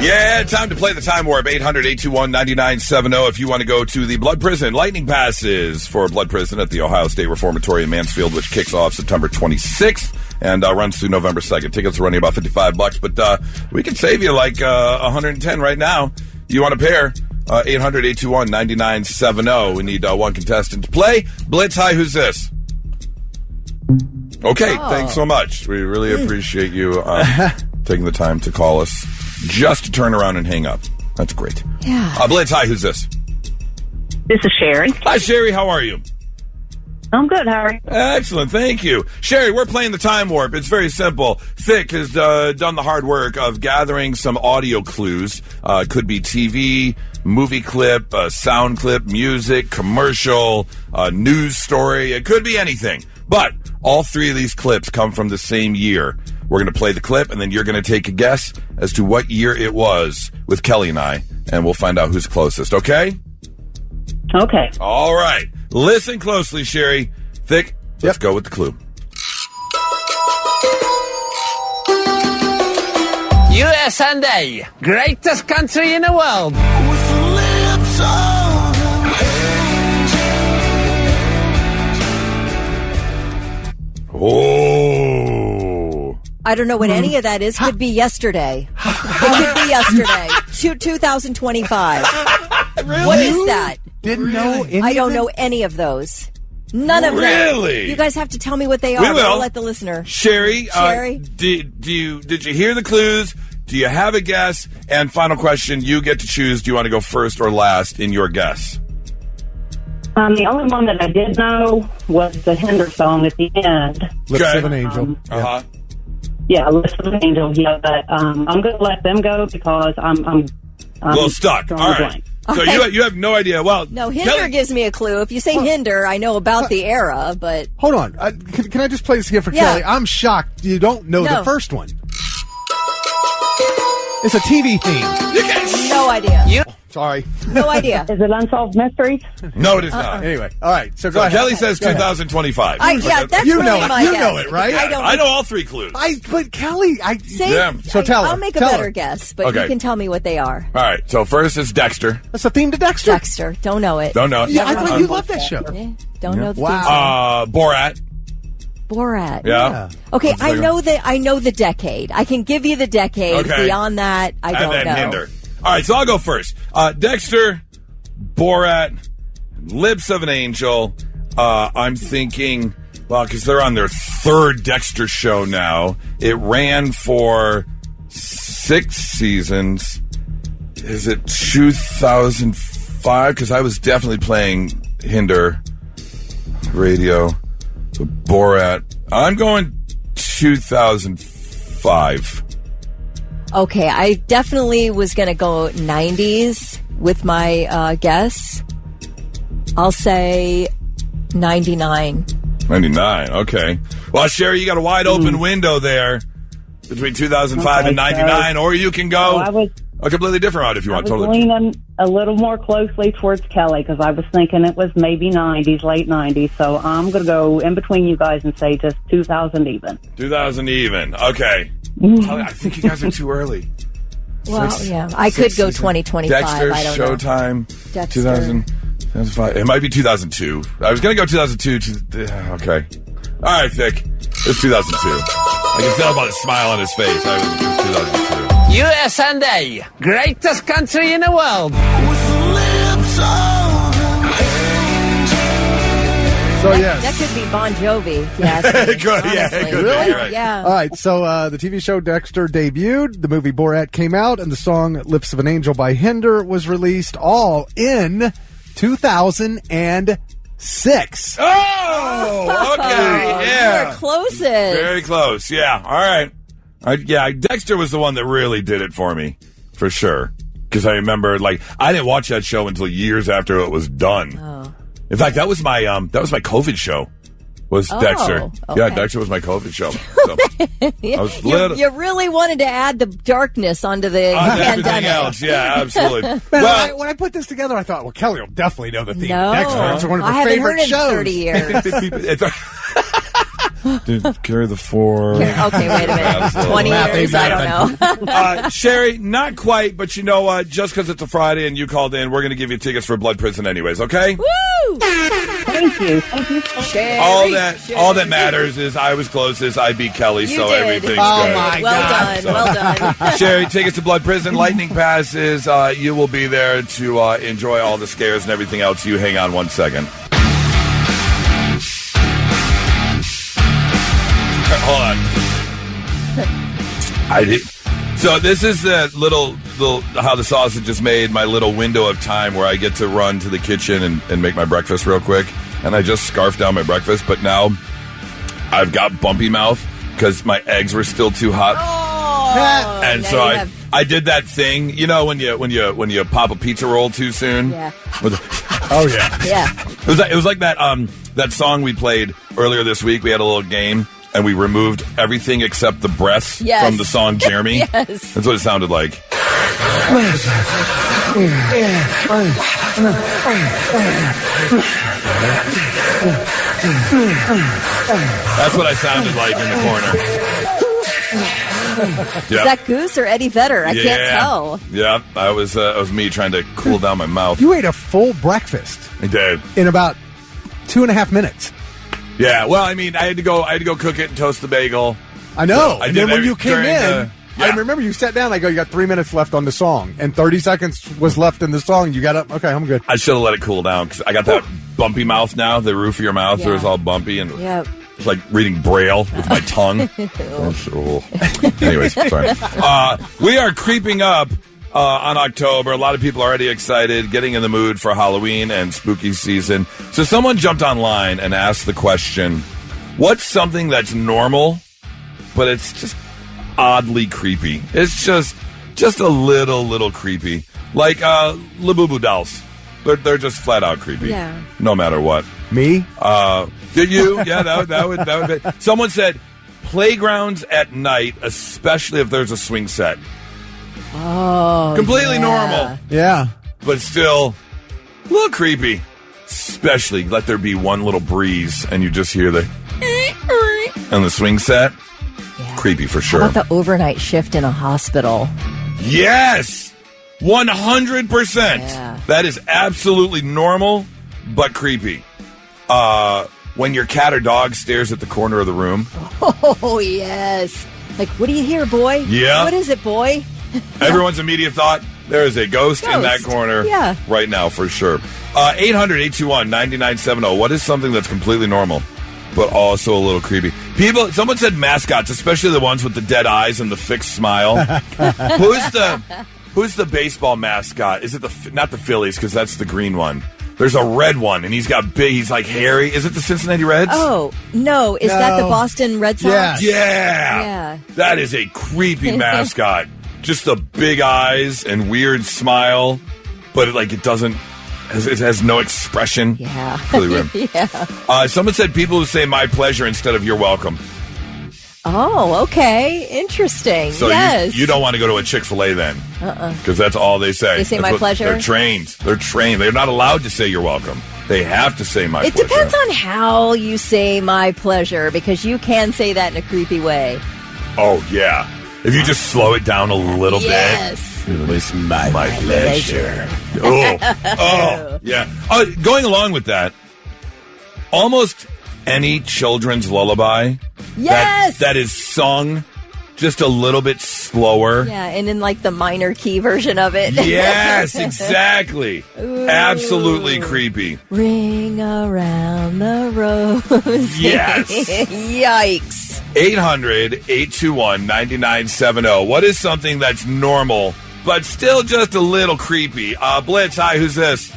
Yeah, time to play the Time Warp. 800-821-9970 if you want to go to the Blood Prison. Lightning passes for Blood Prison at the Ohio State Reformatory in Mansfield, which kicks off September 26th and runs through November 2nd. Tickets are running about $55, but we can save you like $110 right now. You want a pair? 800-821-9970. We need one contestant to play. Blitz, hi, who's this? Okay, thanks so much. We really appreciate you taking the time to call us just to turn around and hang up. That's great. Yeah. Blitz, hi, who's this? This is Sherry. Hi, Sherry, how are you? I'm good, Harry. Excellent, thank you. Sherry, we're playing the Time Warp. It's very simple. Thick has done the hard work of gathering some audio clues. Could be TV, movie clip, sound clip, music, commercial, news story. It could be anything. But all three of these clips come from the same year. We're going to play the clip, and then you're going to take a guess as to what year it was with Kelly and I, and we'll find out who's closest, okay? Okay. All right. Listen closely, Sherry. Thick, let's go with the clue. USA, greatest country in the world. Oh. I don't know what any of that is. Could be yesterday. It could be yesterday. 2025. Really? What is that? Didn't know any I don't of know any of those. None of them. Really? You guys have to tell me what they are. We will. I'll let the listener. Sherry, did you hear the clues? Do you have a guess? And final question, you get to choose. Do you want to go first or last in your guess? The only one that I did know was the Hinder song at the end. Lips of an Angel. Yeah, Lips of an Angel. Yeah, but I'm going to let them go because I'm a little stuck. All right. Blank. So you have no idea. Well, No, Hinder gives me a clue. If you say Hinder, I know about the era, but... Hold on. Can I just play this again for Kelly? I'm shocked you don't know the first one. It's a TV theme. No idea. Sorry. No idea. Is it Unsolved Mysteries? No, it is not. Anyway, all right. So go So ahead. Kelly says 2025. That's You really know it. my You guess. know it, right? I know all three clues. But Kelly, So tell her. I'll make a Tell better her. guess, but Okay. you can tell me what they are. All right. So first is Dexter. That's a theme to Dexter. Dexter. Don't know it. Don't know it. Yeah, I thought you loved that show. Yeah, don't know the Wow. Borat. Borat. Yeah. Okay, What's the I second know the decade. I can give you the decade. Okay. Beyond that, I don't And then know. Hinder. All right, so I'll go first. Dexter, Borat, Lips of an Angel. I'm thinking, well, because they're on their third Dexter show now. It ran for 6 seasons. Is it 2005? Because I was definitely playing Hinder radio. So Borat. I'm going 2005. Okay, I definitely was going to go 90s with my guess. I'll say 99. 99, okay. Well, Sherry, you got a wide open window there between 2005 and 99, or you can go a completely different route if you want. I was leaning a little more closely towards Kelly because I was thinking it was maybe 90s, late 90s. So I'm going to go in between you guys and say just 2000 even. 2000 even, okay. I think you guys are too early. Well, yeah, I could go 2025. Dexter, I don't know. Showtime, Dexter. 2005. It might be 2002. I was going to go 2002. Okay. All right, Vic. It's 2002. I can tell by the smile on his face. It was 2002. USA, greatest country in the world. So yes. That could be Bon Jovi. Yes. Good, yeah, it could be, Really? right. Yeah. All right, so the TV show Dexter debuted, the movie Borat came out, and the song Lips of an Angel by Hinder was released all in 2006. Oh, okay, yeah. You're closest. Very close, yeah. All right. Yeah, Dexter was the one that really did it for me, for sure. Because I remember, I didn't watch that show until years after it was done. Oh. In fact, that was my COVID show. Was Dexter? Okay. Yeah, Dexter was my COVID show. So I was You really wanted to add the darkness onto the everything pandemic. else. Yeah, absolutely. Man, Well, when I put this together, I thought, well, Kelly will definitely know the theme. No, Dexter, it's one of her I haven't favorite heard it in shows. 30 years. Carry the 4. Okay, wait a minute. 20 years? I don't know. Sherry, not quite, but you know what? Just because it's a Friday and you called in, we're going to give you tickets for Blood Prison anyways, okay? Woo! Thank you. Thank you so much. Sherry, All that matters is I was closest, I beat Kelly, You so did. everything's Oh, good. my well God. done. Well done. Sherry, tickets to Blood Prison, Lightning Passes. You will be there to enjoy all the scares and everything else. You hang on 1 second. Hold on. I did. So this is the little how the sausage is made, my little window of time where I get to run to the kitchen and make my breakfast real quick. And I just scarfed down my breakfast, but now I've got bumpy mouth because my eggs were still too hot. Oh, And now so you I have- I did that thing, you know, when you pop a pizza roll too soon. Yeah. Oh, yeah. Yeah. It was like that song we played earlier this week. We had a little game and we removed everything except the breaths Yes. from the song Jeremy. Yes. That's what it sounded like. That's what I sounded like in the corner. Is that Goose or Eddie Vedder? I can't tell. Yeah, that was me trying to cool down my mouth. You ate a full breakfast I did. in about 2.5 minutes. Yeah, well, I mean, I had to go cook it and toast the bagel. I know. So I and did then when every- you came in, during the- I remember you sat down. I go, you got 3 minutes left on the song, and 30 seconds was left in the song. You got up. Okay, I'm good. I should have let it cool down because I got that bumpy mouth now. The roof of your mouth Yeah. is all bumpy and Yep. it's like reading Braille with my tongue. Anyways, sorry. We are creeping up on October. A lot of people are already excited, getting in the mood for Halloween and spooky season. So someone jumped online and asked the question, what's something that's normal, but it's just oddly creepy? It's just a little creepy. Like Labubu dolls. They're just flat out creepy. Yeah. No matter what. Me? Did you? Yeah, that would be. Someone said playgrounds at night, especially if there's a swing set. Oh, Completely yeah. normal, Yeah. but still a little creepy. Especially let there be one little breeze and you just hear the and the swing set. Yeah. Creepy for How sure. about the overnight shift in a hospital? Yes, 100%. Yeah. That is absolutely normal, but creepy. When your cat or dog stares at the corner of the room. Oh, yes. Like, what do you hear, boy? Yeah. What is it, boy? Everyone's immediate thought, there is a ghost in that Ghost. corner Yeah. right now for sure. 800-821-9970. What is something that's completely normal, but also a little creepy? Someone said mascots, especially the ones with the dead eyes and the fixed smile. Who's the baseball mascot? Is it not the Phillies, because that's the green one. There's a red one, and he's like hairy. Is it the Cincinnati Reds? Oh, no. Is that the No. Boston Red Sox? Yes. Yeah. Yeah. That is a creepy mascot. Just the big eyes and weird smile, but it has no expression. Yeah. Really weird. Yeah. Someone said people who say my pleasure instead of you're welcome. Oh, okay. Interesting. So yes. you don't want to go to a Chick-fil-A then. Because that's all they say. They say That's my pleasure? They're trained. They're not allowed to say you're welcome. They have to say my It pleasure. depends on how you say my pleasure, because you can say that in a creepy way. Oh, yeah. If you just slow it down a little Yes. bit. It's my pleasure. Oh, yeah. Going along with that, almost any children's lullaby Yes. that is sung just a little bit slower. Yeah, and in like the minor key version of it. Yes, exactly. Absolutely creepy. Ring around the rose. Yes. Yikes. 800-821-9970. What is something that's normal, but still just a little creepy? Blitz, hi, who's this?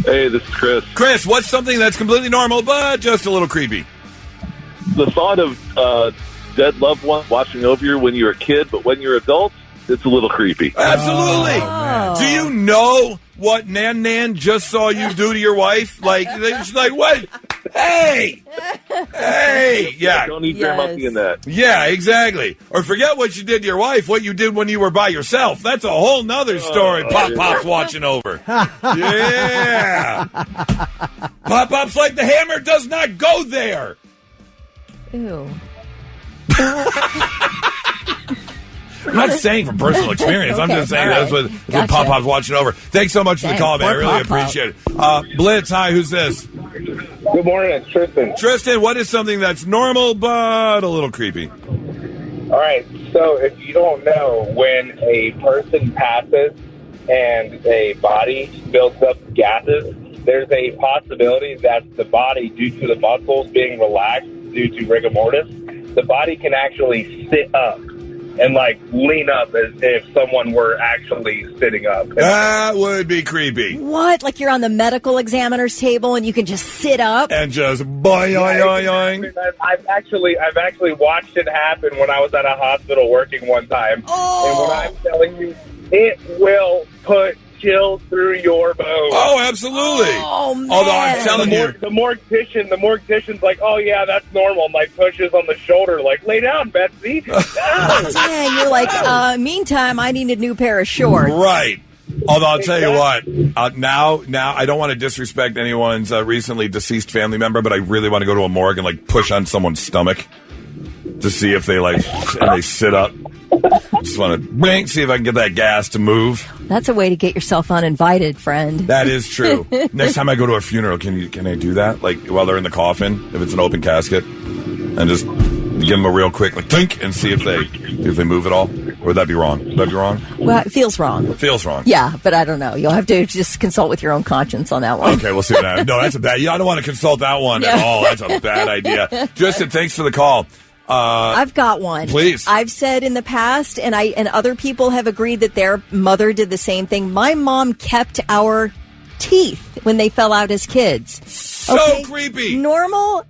Hey, this is Chris. Chris, what's something that's completely normal, but just a little creepy? The thought of dead loved ones watching over you when you're a kid, but when you're adults, it's a little creepy. Absolutely. Oh. Do you know what Nan just saw you do to your wife? Like, she's like, what? Hey! Yeah. Don't eat your monkey in that. Yeah, exactly. Or forget what you did to your wife, what you did when you were by yourself. That's a whole nother story. Pop's watching over. Yeah. Pop's like, the hammer does not go there. Ew. I'm not saying from personal experience. I'm just saying that's what Pop Pop's watching over. Thanks so much for the call, man. I really appreciate it. Blitz, hi, who's this? Good morning, it's Tristan. Tristan, what is something that's normal but a little creepy? All right, so if you don't know, when a person passes and a body builds up gases, there's a possibility that the body, due to the muscles being relaxed due to rigor mortis, the body can actually sit up and, like, lean up as if someone were actually sitting up. That would be creepy. What? Like you're on the medical examiner's table and you can just sit up? And just boing. I've actually watched it happen when I was at a hospital working one time. Oh. And when I'm telling you, it will put chills through your bones. Oh, absolutely. Oh, man. Although I'm telling you. The mortician's like, oh, yeah, that's normal. My pushes on the shoulder, like, lay down, Betsy. Dang, you're like, meantime, I need a new pair of shorts. Right. Although I'll tell you what, now I don't want to disrespect anyone's recently deceased family member, but I really want to go to a morgue and, like, push on someone's stomach to see if they, like, and they sit up. Just want to see if I can get that gas to move. That's a way to get yourself uninvited, friend. That is true. Next time I go to a funeral, can I do that? Like, while they're in the coffin, if it's an open casket, and just give them a real quick, like, think, and see if they move at all? Or would that be wrong? Would that be wrong? Well, it feels wrong. It feels wrong. Yeah, but I don't know. You'll have to just consult with your own conscience on that one. Okay, we'll see what happens. No, that's a bad. I don't want to consult that one at all. That's a bad idea. Justin, thanks for the call. I've got one. Please. I've said in the past, and other people have agreed that their mother did the same thing. My mom kept our teeth when they fell out as kids. So creepy. Normal,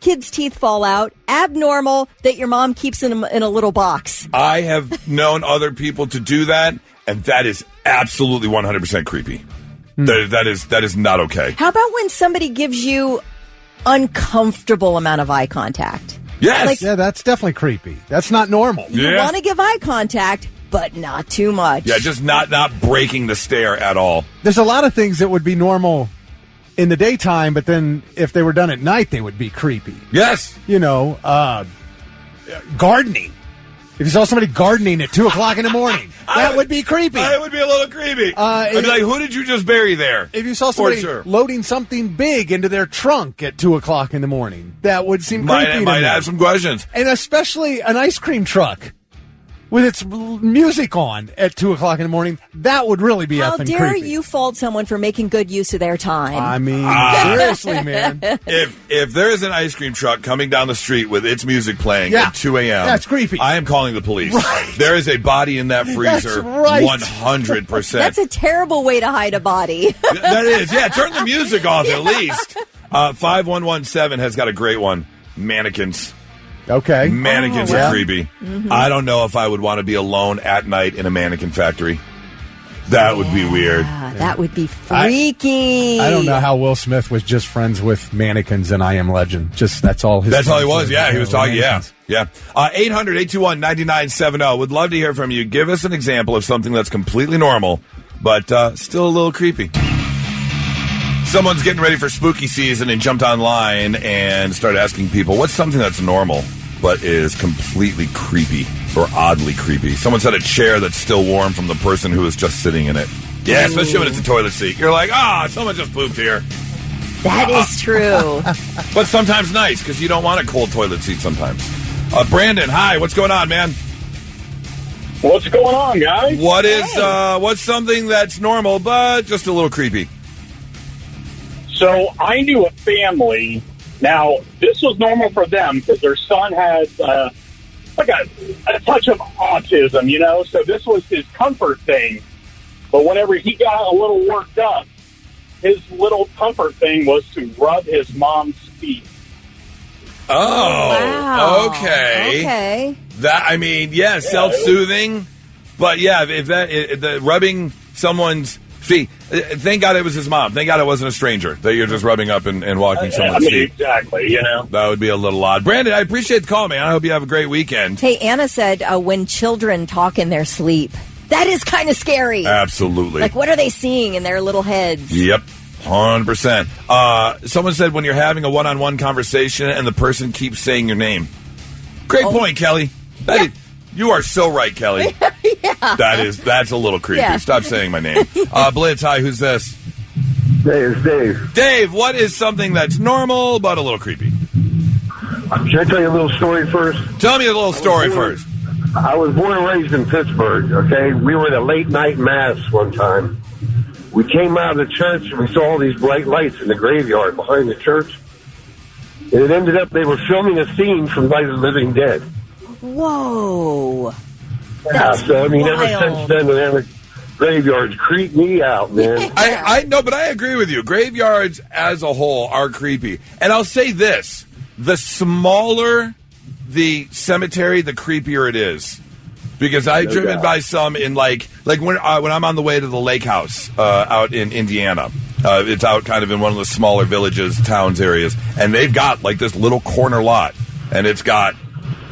kids' teeth fall out. Abnormal, that your mom keeps in a little box. I have known other people to do that, and that is absolutely 100% creepy. That is not okay. How about when somebody gives you uncomfortable amount of eye contact? Yes. Yeah, that's definitely creepy. That's not normal. You want to give eye contact, but not too much. Yeah, just not breaking the stare at all. There's a lot of things that would be normal in the daytime, but then if they were done at night, they would be creepy. Yes. You know, gardening. If you saw somebody gardening at 2 o'clock in the morning, that would be creepy. It would be a little creepy. I'd be like, who did you just bury there? If you saw somebody loading something big into their trunk at 2 o'clock in the morning, that would seem creepy. Might have some questions. And especially an ice cream truck with its music on at 2 o'clock in the morning, that would really be effing creepy. How dare you fault someone for making good use of their time? I mean, seriously, man. If there is an ice cream truck coming down the street with its music playing at 2 a.m., that's creepy. I am calling the police. Right. There is a body in that freezer, 100%. That's a terrible way to hide a body. That is. Yeah, turn the music off at least. 5117 has got a great one. Mannequins. Okay. Mannequins are creepy. Mm-hmm. I don't know if I would want to be alone at night in a mannequin factory. That would be weird. That would be freaky. I don't know how Will Smith was just friends with mannequins in I Am Legend. That's all his. That's all he was. Yeah, he was talking. Yeah. 800-821-9970. Would love to hear from you. Give us an example of something that's completely normal, but still a little creepy. Someone's getting ready for spooky season and jumped online and started asking people, what's something that's normal but is completely creepy or oddly creepy? Someone said a chair that's still warm from the person who was just sitting in it. Yeah, especially when it's a toilet seat. You're like, someone just pooped here. That is true. But sometimes nice, because you don't want a cold toilet seat sometimes. Brandon, hi, what's going on, man? What's going on, guys? What's something that's normal but just a little creepy? So I knew a family. Now, this was normal for them because their son had like a touch of autism, you know? So this was his comfort thing. But whenever he got a little worked up, his little comfort thing was to rub his mom's feet. Oh, wow. Okay. Self-soothing. But yeah, the rubbing someone's feet. Thank God it was his mom. Thank God it wasn't a stranger that you're just rubbing up and walking someone's feet. Exactly, you know. That would be a little odd. Brandon, I appreciate the call, man. I hope you have a great weekend. Hey, Anna said when children talk in their sleep, that is kind of scary. Absolutely. Like, what are they seeing in their little heads? Yep. 100%. Someone said when you're having a one-on-one conversation and the person keeps saying your name. Great point, Kelly. You are so right, Kelly. Yeah. That's a little creepy. Yeah. Stop saying my name. Blitz, hi, who's this? Dave. Dave, what is something that's normal but a little creepy? Should I tell you a little story first? Tell me a little story first. I was born and raised in Pittsburgh, okay? We were at a late-night mass one time. We came out of the church and we saw all these bright lights in the graveyard behind the church. And it ended up they were filming a scene from Night of the Living Dead. Whoa. That's ever since then, whenever graveyards creep me out, man. I know, but I agree with you. Graveyards as a whole are creepy. And I'll say this. The smaller the cemetery, the creepier it is. Because I've driven by some in like when I'm on the way to the lake house out in Indiana. It's out kind of in one of the smaller villages, towns, areas. And they've got like this little corner lot. And it's got,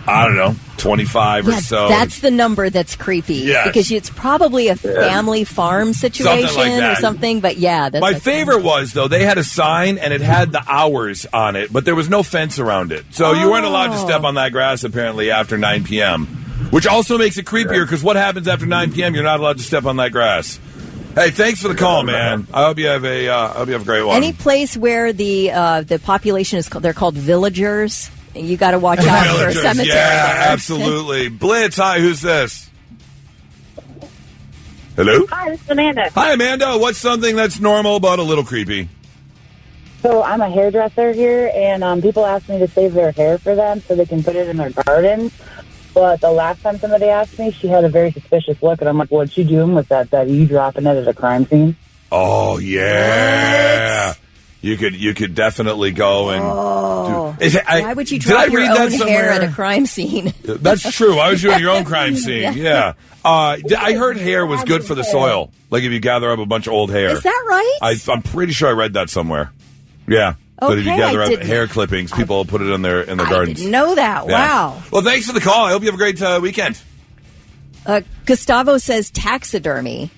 I don't know, 25 or so. That's the number that's creepy. Yes. Because it's probably a family farm situation or something. But yeah. My favorite was, though, they had a sign and it had the hours on it. But there was no fence around it. So you weren't allowed to step on that grass, apparently, after 9 p.m. Which also makes it creepier because what happens after 9 p.m.? You're not allowed to step on that grass. Hey, thanks for the call, man. I hope you have a great one. Any place where the population they're called villagers. You got to watch out for a cemetery. Yeah, absolutely. Blitz, hi, who's this? Hello? Hi, this is Amanda. Hi, Amanda. What's something that's normal but a little creepy? So I'm a hairdresser here, and people ask me to save their hair for them so they can put it in their gardens. But the last time somebody asked me, she had a very suspicious look, and I'm like, what's she doing with that? That you dropping it at a crime scene? Oh, yeah. What? You could definitely go and do. Why would you drop your own hair at a crime scene? That's true. I was doing your own crime scene. Yeah. I heard hair was good for the soil. Like if you gather up a bunch of old hair. Is that right? I'm pretty sure I read that somewhere. Yeah. Okay, but if you gather up hair clippings, people will put it in their gardens. I didn't know that. Yeah. Wow. Well, thanks for the call. I hope you have a great weekend. Gustavo says taxidermy.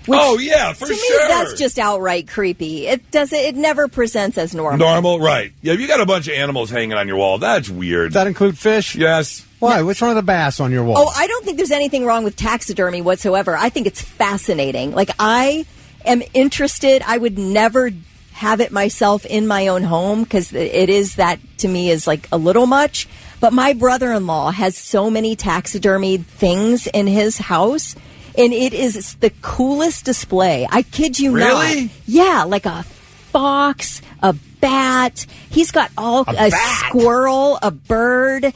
Which, for to sure. me, that's just outright creepy. It never presents as normal. Normal, right. Yeah, if you got a bunch of animals hanging on your wall, that's weird. Does that include fish? Yes. Why? What's wrong with the bass on your wall? Oh, I don't think there's anything wrong with taxidermy whatsoever. I think it's fascinating. Like, I am interested. I would never have it myself in my own home because it is that, to me, is like a little much. But my brother-in-law has so many taxidermied things in his house. And it is the coolest display. I kid you not. Really? Yeah, like a fox, a bat. He's got a squirrel, a bird.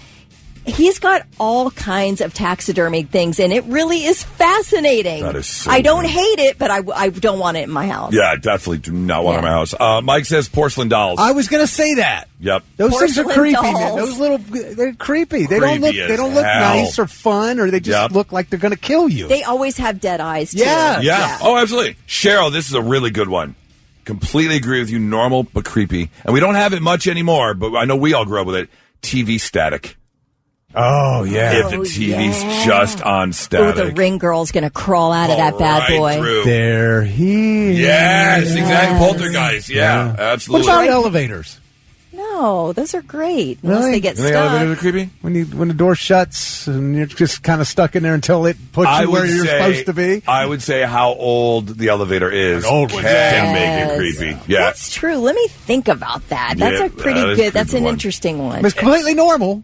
He's got all kinds of taxidermied things, and it really is fascinating. That is so I don't cool. hate it, but I don't want it in my house. Yeah, I definitely do not want it in my house. Mike says porcelain dolls. I was going to say that. Yep. Those things are Porcelain creepy, dolls. man. They're creepy. They Creepy don't look as hell. nice or fun, or they just look like they're going to kill you. They always have dead eyes, too. Yeah. Oh, absolutely. Cheryl, this is a really good one. Completely agree with you. Normal, but creepy. And we don't have it much anymore, but I know we all grew up with it. TV static. Oh, yeah. If the TV's just on static. Oh, the ring girl's going to crawl out of that bad boy. Through. They're here. Yes, exactly. Poltergeist. Yeah, absolutely. What about elevators? No, those are great. Unless they get You think stuck. elevators are creepy? When the door shuts and you're just kind of stuck in there until it puts you where you're supposed to be. I would say how old the elevator is An old one. can make it creepy. Yeah. That's true. Let me think about that. That's Yeah, a pretty that is good. a That's creepy an one. interesting one. It's completely normal.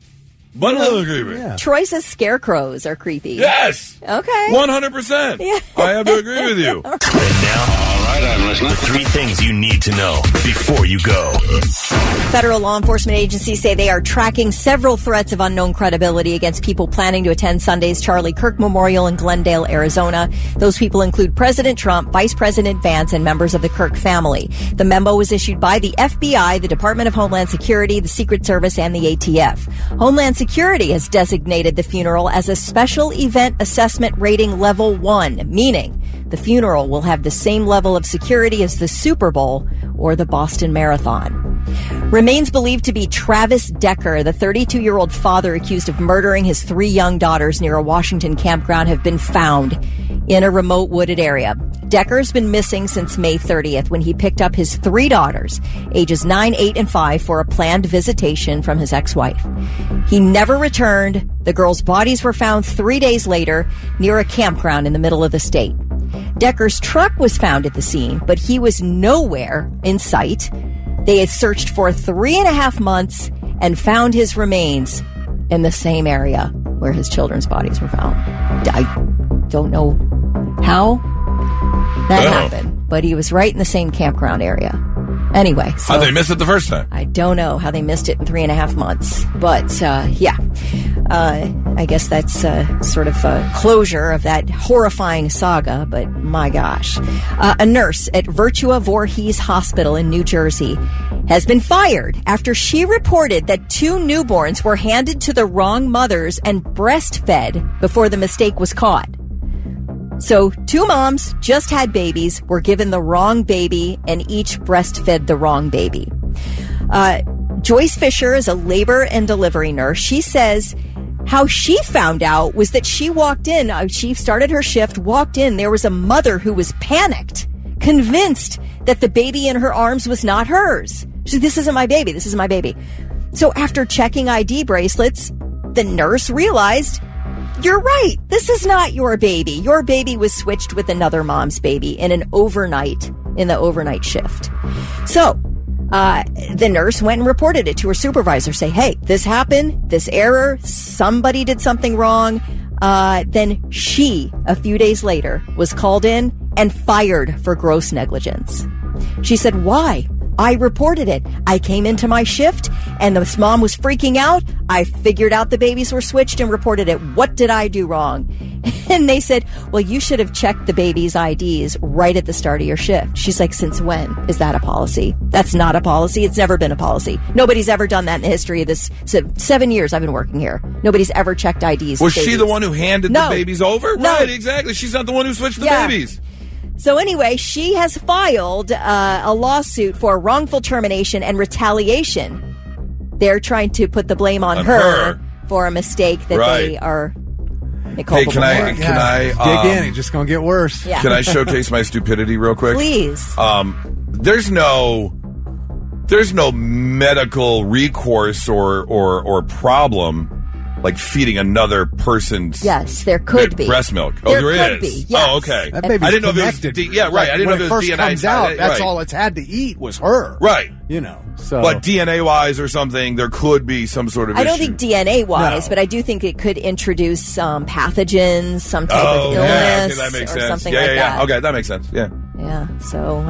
But a little creepy. Yeah. Troy says scarecrows are creepy. Yes. Okay. 100%. Yeah. I have to agree with you. And now, all right, I'm listening. The 3 things you need to know before you go. Federal law enforcement agencies say they are tracking several threats of unknown credibility against people planning to attend Sunday's Charlie Kirk Memorial in Glendale, Arizona. Those people include President Trump, Vice President Vance, and members of the Kirk family. The memo was issued by the FBI, the Department of Homeland Security, the Secret Service, and the ATF. Homeland Security has designated the funeral as a special event assessment rating level 1, meaning the funeral will have the same level of security as the Super Bowl or the Boston Marathon. Remains believed to be Travis Decker, the 32-year-old father accused of murdering his 3 young daughters near a Washington campground, have been found in a remote wooded area. Decker's been missing since May 30th when he picked up his 3 daughters, ages 9, 8, and 5, for a planned visitation from his ex-wife. He never returned. The girls' bodies were found 3 days later near a campground in the middle of the state. Decker's truck was found at the scene, but he was nowhere in sight. They had searched for 3.5 months and found his remains in the same area where his children's bodies were found. I don't know how that happened, but he was right in the same campground area. Anyway. So how'd they miss it the first time? I don't know how they missed it in 3.5 months. But, I guess that's sort of closure of that horrifying saga, but my gosh. A nurse at Virtua Voorhees Hospital in New Jersey has been fired after she reported that 2 newborns were handed to the wrong mothers and breastfed before the mistake was caught. So 2 moms just had babies, were given the wrong baby, and each breastfed the wrong baby. Joyce Fisher is a labor and delivery nurse. She says how she found out was that she walked in, she started her shift, walked in, there was a mother who was panicked, convinced that the baby in her arms was not hers. She said, this isn't my baby, this isn't my baby. So after checking ID bracelets, the nurse realized, you're right, this is not your baby. Your baby was switched with another mom's baby in the overnight shift. So the nurse went and reported it to her supervisor, say, hey, this happened, this error, somebody did something wrong. Then she, a few days later, was called in and fired for gross negligence. She said, why? I reported it. I came into my shift and this mom was freaking out. I figured out the babies were switched and reported it. What did I do wrong? And they said, well, you should have checked the baby's IDs right at the start of your shift. She's like, since when is that a policy? That's not a policy. It's never been a policy. Nobody's ever done that in the history of this 7 years I've been working here. Nobody's ever checked IDs. Was she the one who handed the babies over? No. Right, exactly. She's not the one who switched the babies. So anyway, she has filed a lawsuit for wrongful termination and retaliation. They're trying to put the blame on her for a mistake that they are culpable for. Can I dig in? It's just going to get worse. Yeah. Can I showcase my stupidity real quick? Please. There's no medical recourse or problem like feeding another person's there could be breast milk. There there could is. be, yes. Oh, okay. That baby's I didn't know if connected. it was I didn't know if it was when it DNA. first comes out, that's right. all it's had to eat was her. Right. So. But DNA-wise or something, there could be some sort of I don't issue. think DNA-wise, but I do think it could introduce some pathogens, some type of illness, that makes or sense. something like that. Okay, that makes sense. Yeah. Yeah. So,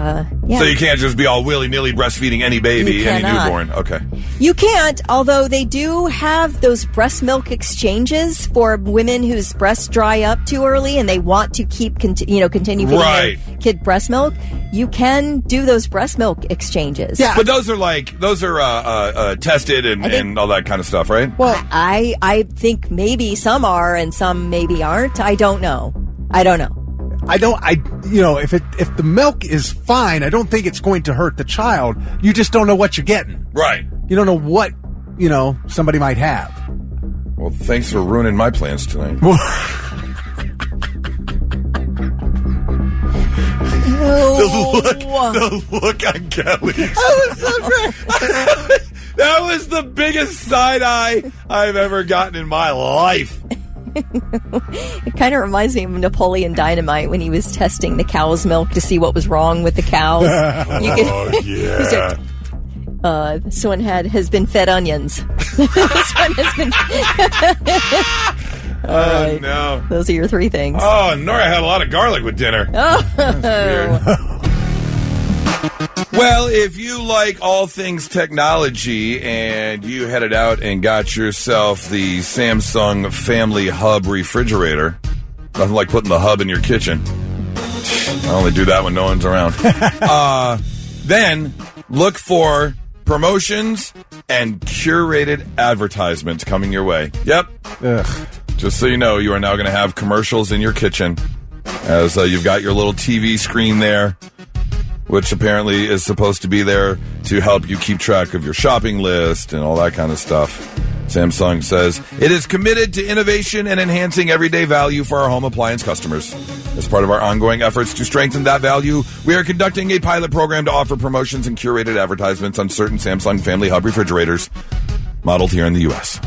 So you can't just be all willy-nilly breastfeeding any baby, You any cannot. newborn. Okay. You can't, although they do have those breast milk exchanges for women whose breasts dry up too early and they want to keep continue feeding their kid breast milk. You can do those breast milk exchanges. Yeah. But those are tested and all that kind of stuff, right? Well, I think maybe some are and some maybe aren't. I don't know. If the milk is fine, I don't think it's going to hurt the child. You just don't know what you're getting. Right. You don't know what, somebody might have. Well, thanks for ruining my plans tonight. The look on Kelly. That was so great. That was the biggest side eye I've ever gotten in my life. It kind of reminds me of Napoleon Dynamite when he was testing the cow's milk to see what was wrong with the cows. This one has been fed onions. This one has been. Oh, no. Those are your 3 things. Oh, Nora had a lot of garlic with dinner. Oh. That's weird. Well, if you like all things technology and you headed out and got yourself the Samsung Family Hub refrigerator, nothing like putting the hub in your kitchen. I only do that when no one's around. Then look for promotions and curated advertisements coming your way. Yep. Ugh. Just so you know, you are now going to have commercials in your kitchen as you've got your little TV screen there, which apparently is supposed to be there to help you keep track of your shopping list and all that kind of stuff. Samsung says it is committed to innovation and enhancing everyday value for our home appliance customers. As part of our ongoing efforts to strengthen that value, we are conducting a pilot program to offer promotions and curated advertisements on certain Samsung Family Hub refrigerators modeled here in the U.S.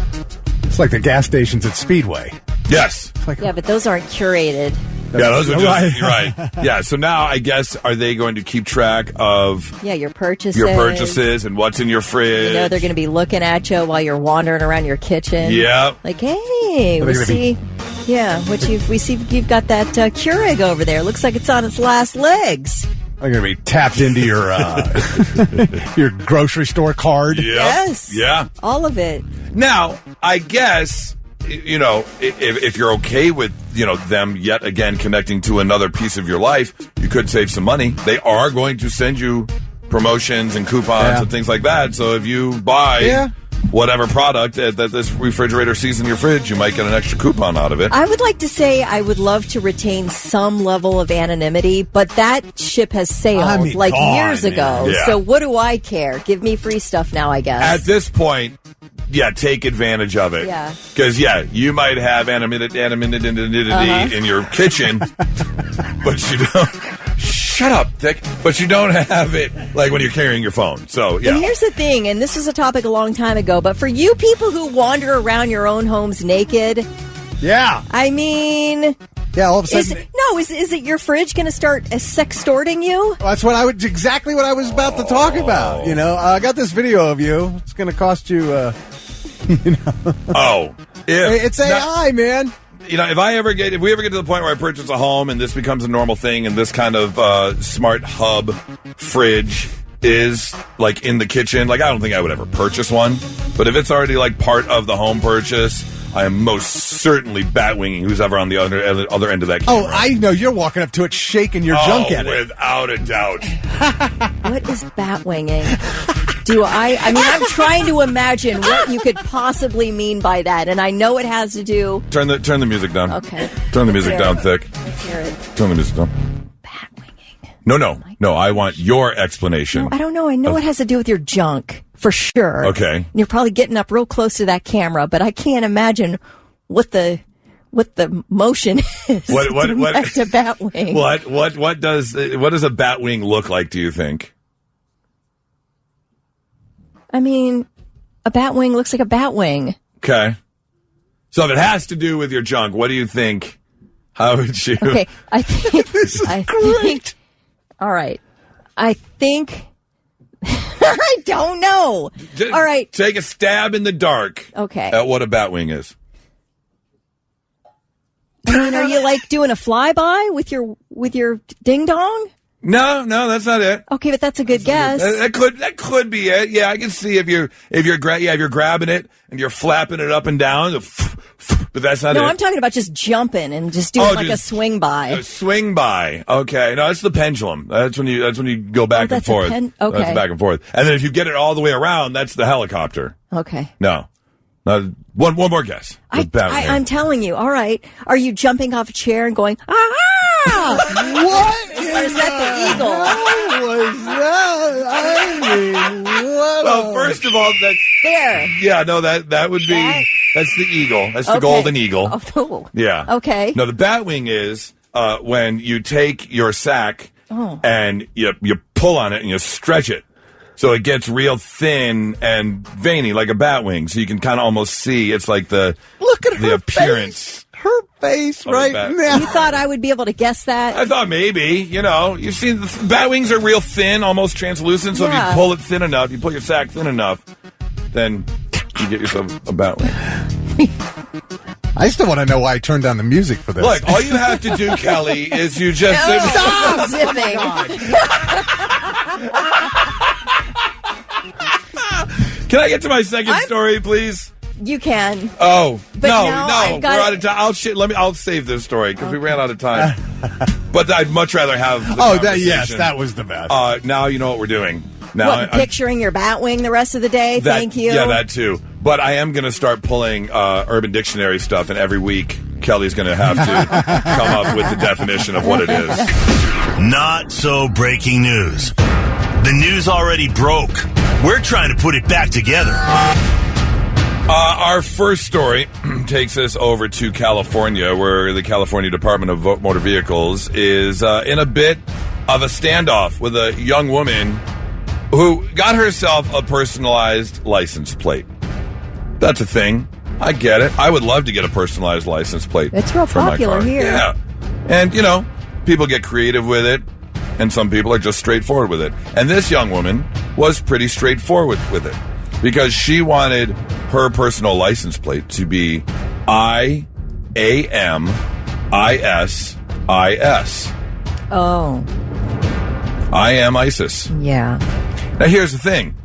It's like the gas stations at Speedway. Yes. Yeah, but those aren't curated. Yeah, those are just, you're right. Yeah, so now I guess, are they going to keep track of your purchases? Your purchases and what's in your fridge. You know, they're going to be looking at you while you're wandering around your kitchen. Yeah. Like, hey, we see you've got that Keurig over there. Looks like it's on its last legs. They're going to be tapped into your your grocery store card. Yep. Yes. Yeah. All of it. Now, I guess, you know, if you're okay with, you know, them yet again connecting to another piece of your life, you could save some money. They are going to send you promotions and coupons and things like that. So if you buy whatever product that this refrigerator sees in your fridge, you might get an extra coupon out of it. I would like to say I would love to retain some level of anonymity, but that ship has sailed years ago. Yeah. So what do I care? Give me free stuff now, I guess. At this point, take advantage of it. Yeah. Because, you might have anonymity in your kitchen, but you don't. Shut up, Dick. But you don't have it like when you're carrying your phone. So, And here's the thing, and this was a topic a long time ago, but for you people who wander around your own homes naked, I mean, all of a sudden, is it your fridge going to start sextorting you? Well, that's exactly what I was about to talk about. You know, I got this video of you. It's going to cost you, it's AI, man. You know, if we ever get to the point where I purchase a home and this becomes a normal thing and this kind of smart hub fridge is like in the kitchen, like I don't think I would ever purchase one, but if it's already like part of the home purchase, I am most certainly bat-winging who's ever on the other end of that camera. Oh, I know. You're walking up to it shaking your junk at it. Without a doubt. What is bat-winging? I'm trying to imagine what you could possibly mean by that, and I know it has to do... Turn the music down. Okay. Turn the music down, Thick. Let's hear it. Turn the music down. Bat-winging. No, I want your explanation. No, I don't know. I know it has to do with your junk, for sure. Okay. You're probably getting up real close to that camera, but I can't imagine what the motion is. What to bat-wing. What does a bat-wing look like, do you think? I mean, a bat-wing looks like a bat-wing. Okay. So if it has to do with your junk, what do you think? How would you... Okay, I think... This is great. All right. I think... I don't know. All right. Take a stab in the dark at what a bat-wing is. I mean, are you like doing a flyby with your ding-dong? No, that's not it. Okay, but that's a good guess. That could be it. Yeah, I can see if you're grabbing it and you're flapping it up and down, but that's not it. No, I'm talking about just jumping and just doing a swing by. A swing by. Okay, no, that's the pendulum. That's when you go back and forth. Okay, that's back and forth. And then if you get it all the way around, that's the helicopter. Okay. No. One more guess. I'm telling you. All right. Are you jumping off a chair and going, ah? What? Or is that the eagle? Was that? I mean, what? Well, first of all, that's there. Yeah, no, that would be that's the eagle. That's the golden eagle. Oh, yeah. Okay. No, the batwing is when you take your sack and you pull on it and you stretch it. So it gets real thin and veiny like a batwing. So you can kind of almost see it's like the appearance. Her face right now. You thought I would be able to guess that? I thought maybe. You've seen the batwings are real thin, almost translucent. So if you pull it thin enough, you pull your sack thin enough, then you get yourself a batwing. I still want to know why I turned down the music for this. Look, all you have to do, Kelly, is you just... Stop zipping. Can I get to my second story, please? You can. Oh, but no, we're out of time. I'll save this story because we ran out of time. But I'd much rather have the conversation. that was the best. Now you know what we're doing. Now picturing your batwing the rest of the day? Thank you. Yeah, that too. But I am going to start pulling Urban Dictionary stuff, and every week Kelly's going to have to come up with the definition of what it is. Not so breaking news. The news already broke. We're trying to put it back together. Our first story takes us over to California, where the California Department of Motor Vehicles is in a bit of a standoff with a young woman who got herself a personalized license plate. That's a thing. I get it. I would love to get a personalized license plate. It's real popular here. Yeah. And, people get creative with it, and some people are just straightforward with it. And this young woman was pretty straightforward with it because she wanted her personal license plate to be IAMISIS. Oh. I am ISIS. Yeah. Now, here's the thing.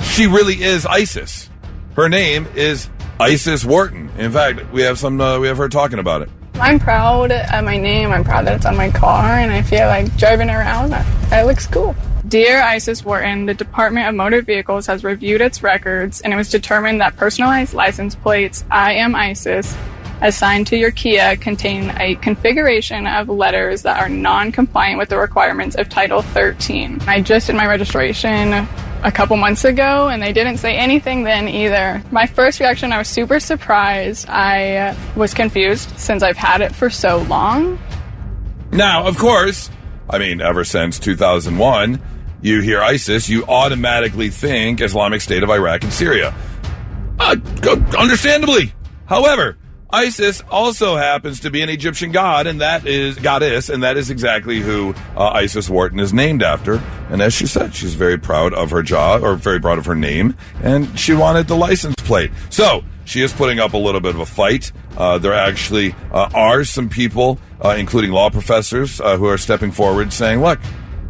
She really is ISIS. Her name is Isis Wharton. In fact, we have her talking about it. I'm proud of my name. I'm proud that it's on my car, and I feel like driving around, it looks cool. Dear Isis Wharton, the Department of Motor Vehicles has reviewed its records, and it was determined that personalized license plates, I am ISIS, assigned to your Kia contain a configuration of letters that are non-compliant with the requirements of Title 13. I just did my registration a couple months ago, and they didn't say anything then either. My first reaction, I was super surprised. I was confused since I've had it for so long. Now, of course, ever since 2001, you hear ISIS, you automatically think Islamic State of Iraq and Syria. Understandably. However, ISIS also happens to be an Egyptian goddess, and that is exactly who Isis Wharton is named after. And as she said, she's very proud of her job, or very proud of her name, and she wanted the license plate. So she is putting up a little bit of a fight. There actually are some people, including law professors, who are stepping forward saying, look,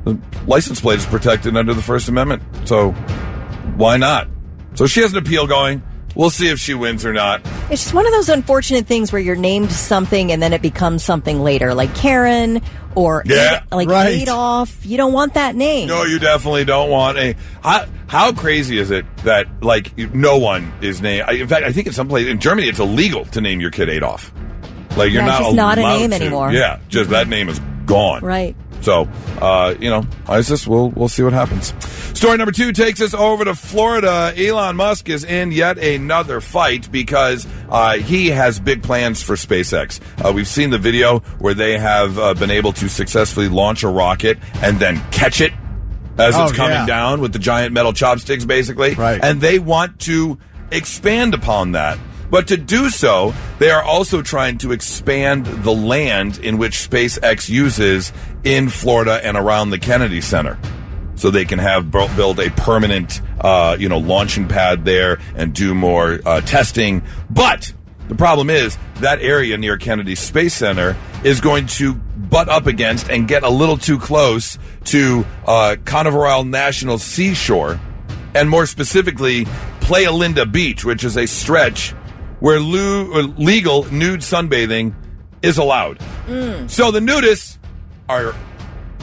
the license plate is protected under the First Amendment, so why not? So she has an appeal going. We'll see if she wins or not. It's just one of those unfortunate things where you're named something and then it becomes something later, like Karen or Adolf. You don't want that name. No, you definitely don't want a... How crazy is it that, no one is named... In fact, I think in some place in Germany, it's illegal to name your kid Adolf. You're not allowed not a name to. anymore. Yeah, just that name is gone. Right. So, ISIS, we'll see what happens. Story number 2 takes us over to Florida. Elon Musk is in yet another fight because he has big plans for SpaceX. We've seen the video where they have been able to successfully launch a rocket and then catch it as it's coming down with the giant metal chopsticks, basically. Right. And they want to expand upon that. But to do so, they are also trying to expand the land in which SpaceX uses in Florida and around the Kennedy Center. So they can build a permanent, launching pad there and do more testing. But the problem is that area near Kennedy Space Center is going to butt up against and get a little too close to Canaveral National Seashore, and more specifically, Playa Linda Beach, which is a stretch where legal nude sunbathing is allowed. So the nudists are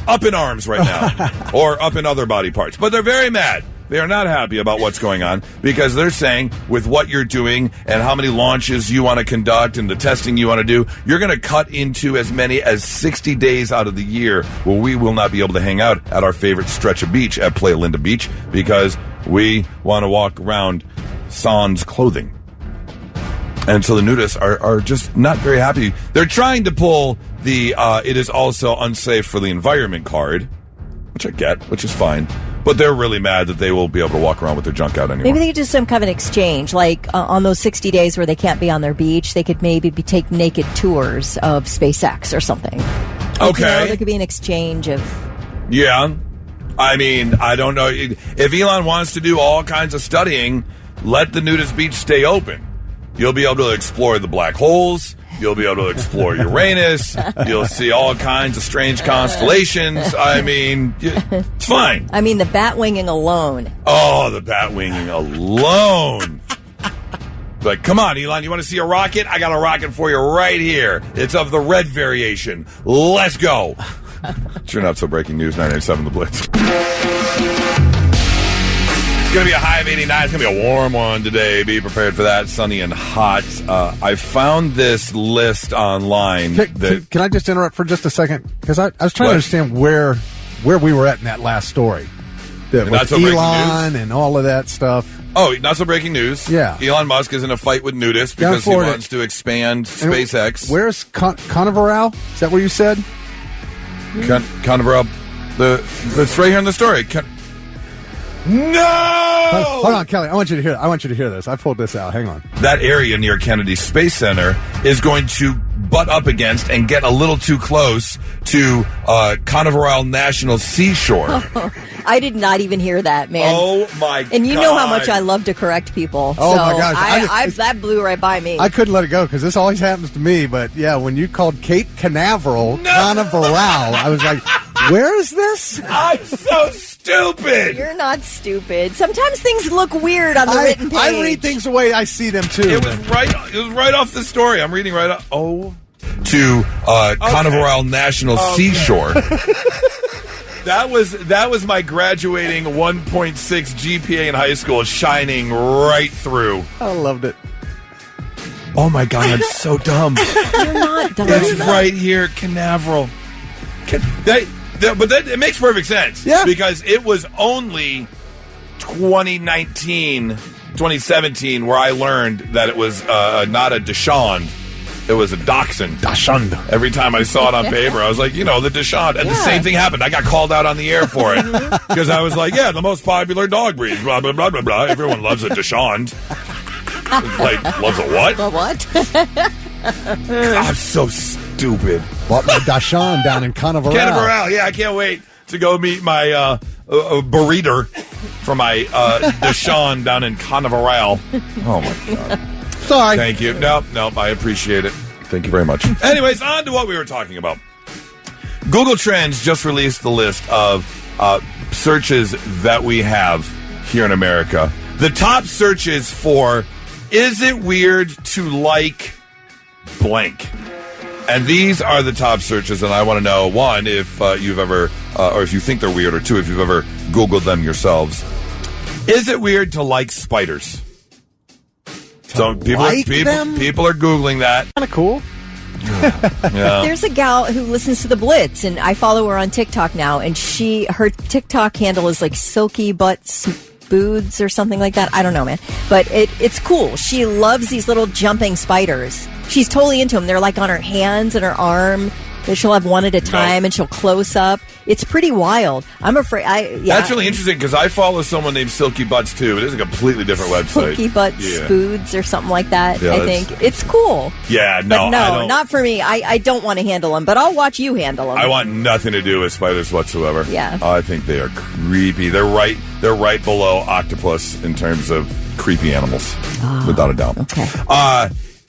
up in arms right now, or up in other body parts. But they're very mad. They are not happy about what's going on because they're saying with what you're doing and how many launches you want to conduct and the testing you want to do, you're going to cut into as many as 60 days out of the year where we will not be able to hang out at our favorite stretch of beach at Playa Linda Beach because we want to walk around sans clothing. And so the nudists are just not very happy. They're trying to pull the it is also unsafe for the environment card, which I get, which is fine. But they're really mad that they won't be able to walk around with their junk out anymore. Maybe they could do some kind of an exchange, like on those 60 days where they can't be on their beach, they could maybe take naked tours of SpaceX or something. Okay. There could be an exchange of... Yeah. I don't know. If Elon wants to do all kinds of studying, let the nudist beach stay open. You'll be able to explore the black holes. You'll be able to explore Uranus. You'll see all kinds of strange constellations. It's fine. the bat winging alone. Oh, the bat winging alone. Like, come on, Elon, you want to see a rocket? I got a rocket for you right here. It's of the red variation. Let's go. Sure not so breaking news, 987 The Blitz. It's going to be a high of 89. It's going to be a warm one today. Be prepared for that. Sunny and hot. I found this list online. Can I just interrupt for just a second? Because I was trying to understand where we were at in that last story. with Not so breaking Elon news? and all of that stuff. Oh, not so breaking news. Yeah. Elon Musk is in a fight with nudists Down because he Florida. wants to expand And SpaceX. Where's Canaveral? Is that where you said? Canaveral. It's right here in the story. No! Hold on, Kelly. I want you to hear this. I pulled this out. Hang on. That area near Kennedy Space Center is going to butt up against and get a little too close to Canaveral National Seashore. I did not even hear that, man. Oh, my God. And you know how much I love to correct people. Oh, so my gosh. that blew right by me. I couldn't let it go because this always happens to me. But yeah, when you called Cape Canaveral, Canaveral, I was like, where is this? I'm so stupid. You're not stupid. Sometimes things look weird on the written page. I read things the way I see them too. It was right off the story. I'm reading right off. To Canaveral National Seashore. That was my graduating 1.6 GPA in high school shining right through. I loved it. Oh my God, I'm so dumb. You're not dumb. It's right here, Canaveral. But it makes perfect sense. Yeah. Because it was only 2017 where I learned that it was not a Dachshund. It was a dachshund. Dachshund. Every time I saw it on paper, I was like, the Dachshund. And the same thing happened. I got called out on the air for it. Because I was like, the most popular dog breed. Blah, blah, blah, blah, blah. Everyone loves a Dachshund. Like, loves a what? A what? I'm so stupid. Bought my Dachshund down in Canaveral. Yeah, I can't wait to go meet my breeder for my Dachshund down in Canaveral. Oh, my God. Sorry. Thank you. Nope, I appreciate it. Thank you very much. Anyways, on to what we were talking about. Google Trends just released the list of searches that we have here in America. The top searches for, is it weird to like blank? And these are the top searches, and I want to know, one, if you've ever, or if you think they're weird, or two, if you've ever Googled them yourselves. Is it weird to like spiders? So people are Googling that. Kind of cool. Yeah. There's a gal who listens to the Blitz, and I follow her on TikTok now, and her TikTok handle is like Silky Butts Boods or something like that. I don't know, man. But it's cool. She loves these little jumping spiders. She's totally into them. They're like on her hands and her arm. She'll have one at a time, and she'll close up. It's pretty wild. I'm afraid. That's really interesting because I follow someone named Silky Butts too. It is a completely different website. Silky Butts Boods or something like that. Yeah, I think it's cool. Yeah, but no, not for me. I don't want to handle them, but I'll watch you handle them. I want nothing to do with spiders whatsoever. Yeah, I think they are creepy. They're right below octopus in terms of creepy animals, without a doubt. Okay.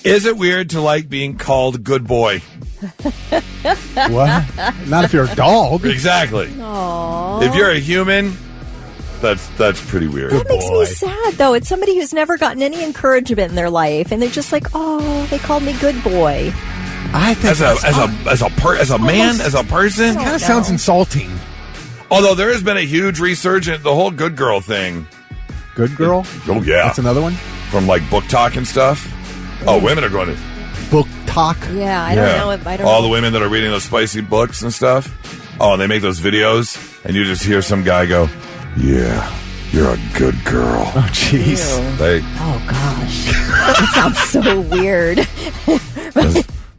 Is it weird to like being called good boy? What? Not if you're a dog. Exactly. Aww. If you're a human, that's pretty weird. That makes me sad, though. It's somebody who's never gotten any encouragement in their life, and they're just like, "Oh, they called me good boy." I think as a man, as a person, kind of sounds insulting. Although there has been a huge resurgence, the whole good girl thing. Good girl? Oh yeah, that's another one from like book talk and stuff. Oh, women are going to book talk. Yeah, I don't know. I don't all know. the women that are reading those spicy books and stuff. Oh, and they make those videos, and you just hear some guy go, "Yeah, you're a good girl." Oh, jeez. Oh gosh, that sounds so weird.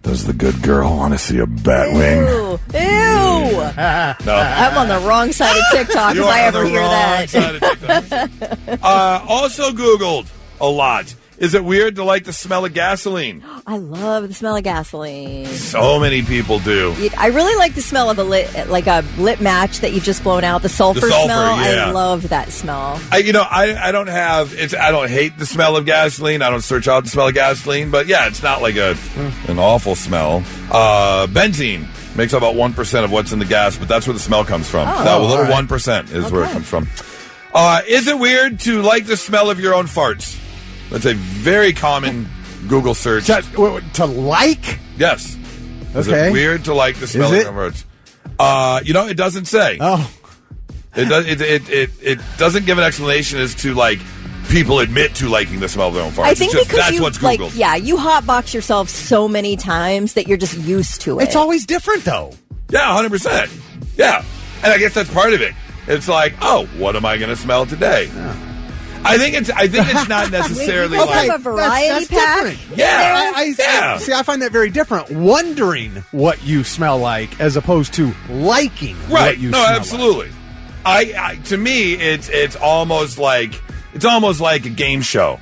Does the good girl want to see a bat wing? Ew. No. I'm on the wrong side of TikTok if I ever hear that. Also Googled a lot. Is it weird to like the smell of gasoline? I love the smell of gasoline. So many people do. I really like the smell of a lit match that you've just blown out. The sulfur smell. Yeah. I love that smell. I don't hate the smell of gasoline. I don't search out the smell of gasoline, but yeah, it's not like an awful smell. Benzene makes up about 1% of what's in the gas, but that's where the smell comes from. That little 1% is where it comes from. Is it weird to like the smell of your own farts? That's a very common Google search. To like? Yes. Is Okay. it weird to like the smell of your own farts? It doesn't say. Oh. It does. It doesn't give an explanation as to like people admit to liking the smell of their own farts. I think it's just, because that's you what's Googled. you hotbox yourself so many times that you're just used to it. It's always different, though. Yeah, 100%. Yeah, and I guess that's part of it. It's like, oh, what am I going to smell today? Yeah. I think it's not necessarily Let's like have a variety that's pack. different. Yeah. See, I find that very different. Wondering what you smell like as opposed to liking what you smell absolutely. like. To me, it's almost like a game show.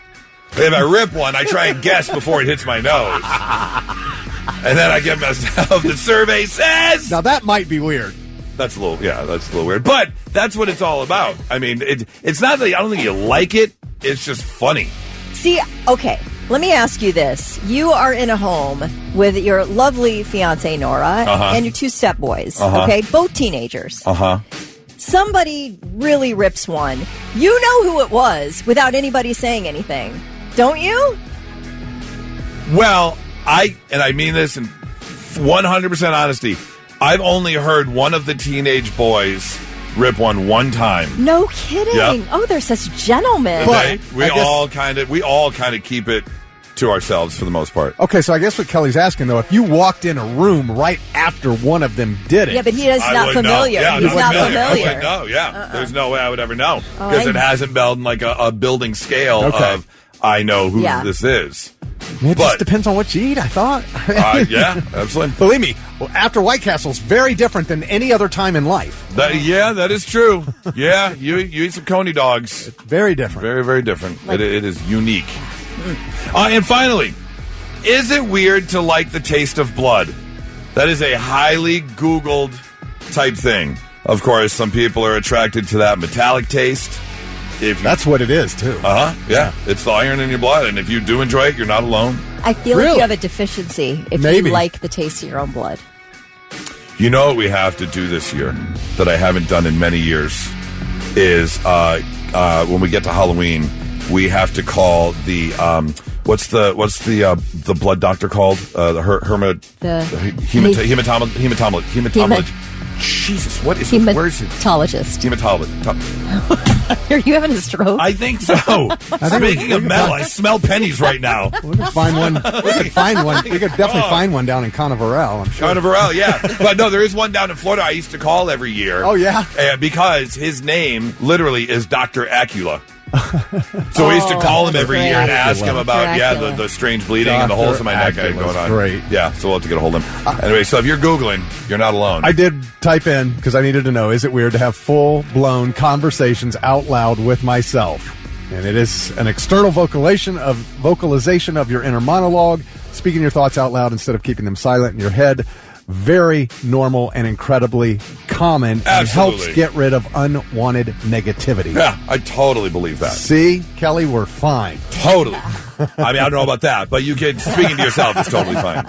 If I rip one, I try and guess before it hits my nose, and then I give myself the survey says. Now that might be weird. That's a little weird. But that's what it's all about. I mean, it's not that I don't think you like it. It's just funny. See, okay, let me ask you this. You are in a home with your lovely fiancée, Nora, and your two stepboys, okay? Both teenagers. Somebody really rips one. You know who it was without anybody saying anything, don't you? Well, I mean this in 100% honesty. I've only heard one of the teenage boys rip one time. No kidding. Yep. Oh, they're such gentlemen. But we all kind of keep it to ourselves for the most part. Okay, so I guess what Kelly's asking, though, if you walked in a room right after one of them did it. Yeah, but he is not familiar. Yeah, he's not familiar. I wouldn't know, yeah. There's no way I would ever know. Because it hasn't been like a building scale of I know who this is. It just depends on what you eat, I thought. Yeah, absolutely. Believe me, after White Castle's very different than any other time in life. That is true. Yeah, you eat some Coney dogs. It's very different. Very, very different. It is unique. And finally, is it weird to like the taste of blood? That is a highly Googled type thing. Of course, some people are attracted to that metallic taste. That's what it is, too. Yeah. It's the iron in your blood, and if you do enjoy it, you're not alone. I feel like you have a deficiency if you like the taste of your own blood. You know what we have to do this year that I haven't done in many years is when we get to Halloween, we have to call the what's the blood doctor called? Hematologist. Jesus, what is it? Where is it? Hematologist. Are you having a stroke? I think so. Speaking of metal, I smell pennies right now. We could find one. We could definitely find one down in Canaveral, I'm sure. Canaveral, yeah. But no, there is one down in Florida I used to call every year. Oh, yeah? Because his name literally is Dr. Acula. So we used to call him every year and ask him about the strange bleeding and the holes in my neck going on. Great. Yeah, so we'll have to get a hold of him. Anyway, so if you're Googling, you're not alone. I did type in, because I needed to know, is it weird to have full-blown conversations out loud with myself? And it is an external vocalization of your inner monologue, speaking your thoughts out loud instead of keeping them silent in your head. Very normal and incredibly common. And helps get rid of unwanted negativity. Yeah, I totally believe that. See, Kelly, we're fine. Totally. I mean, I don't know about that, but you can, speaking to yourself, it's totally fine.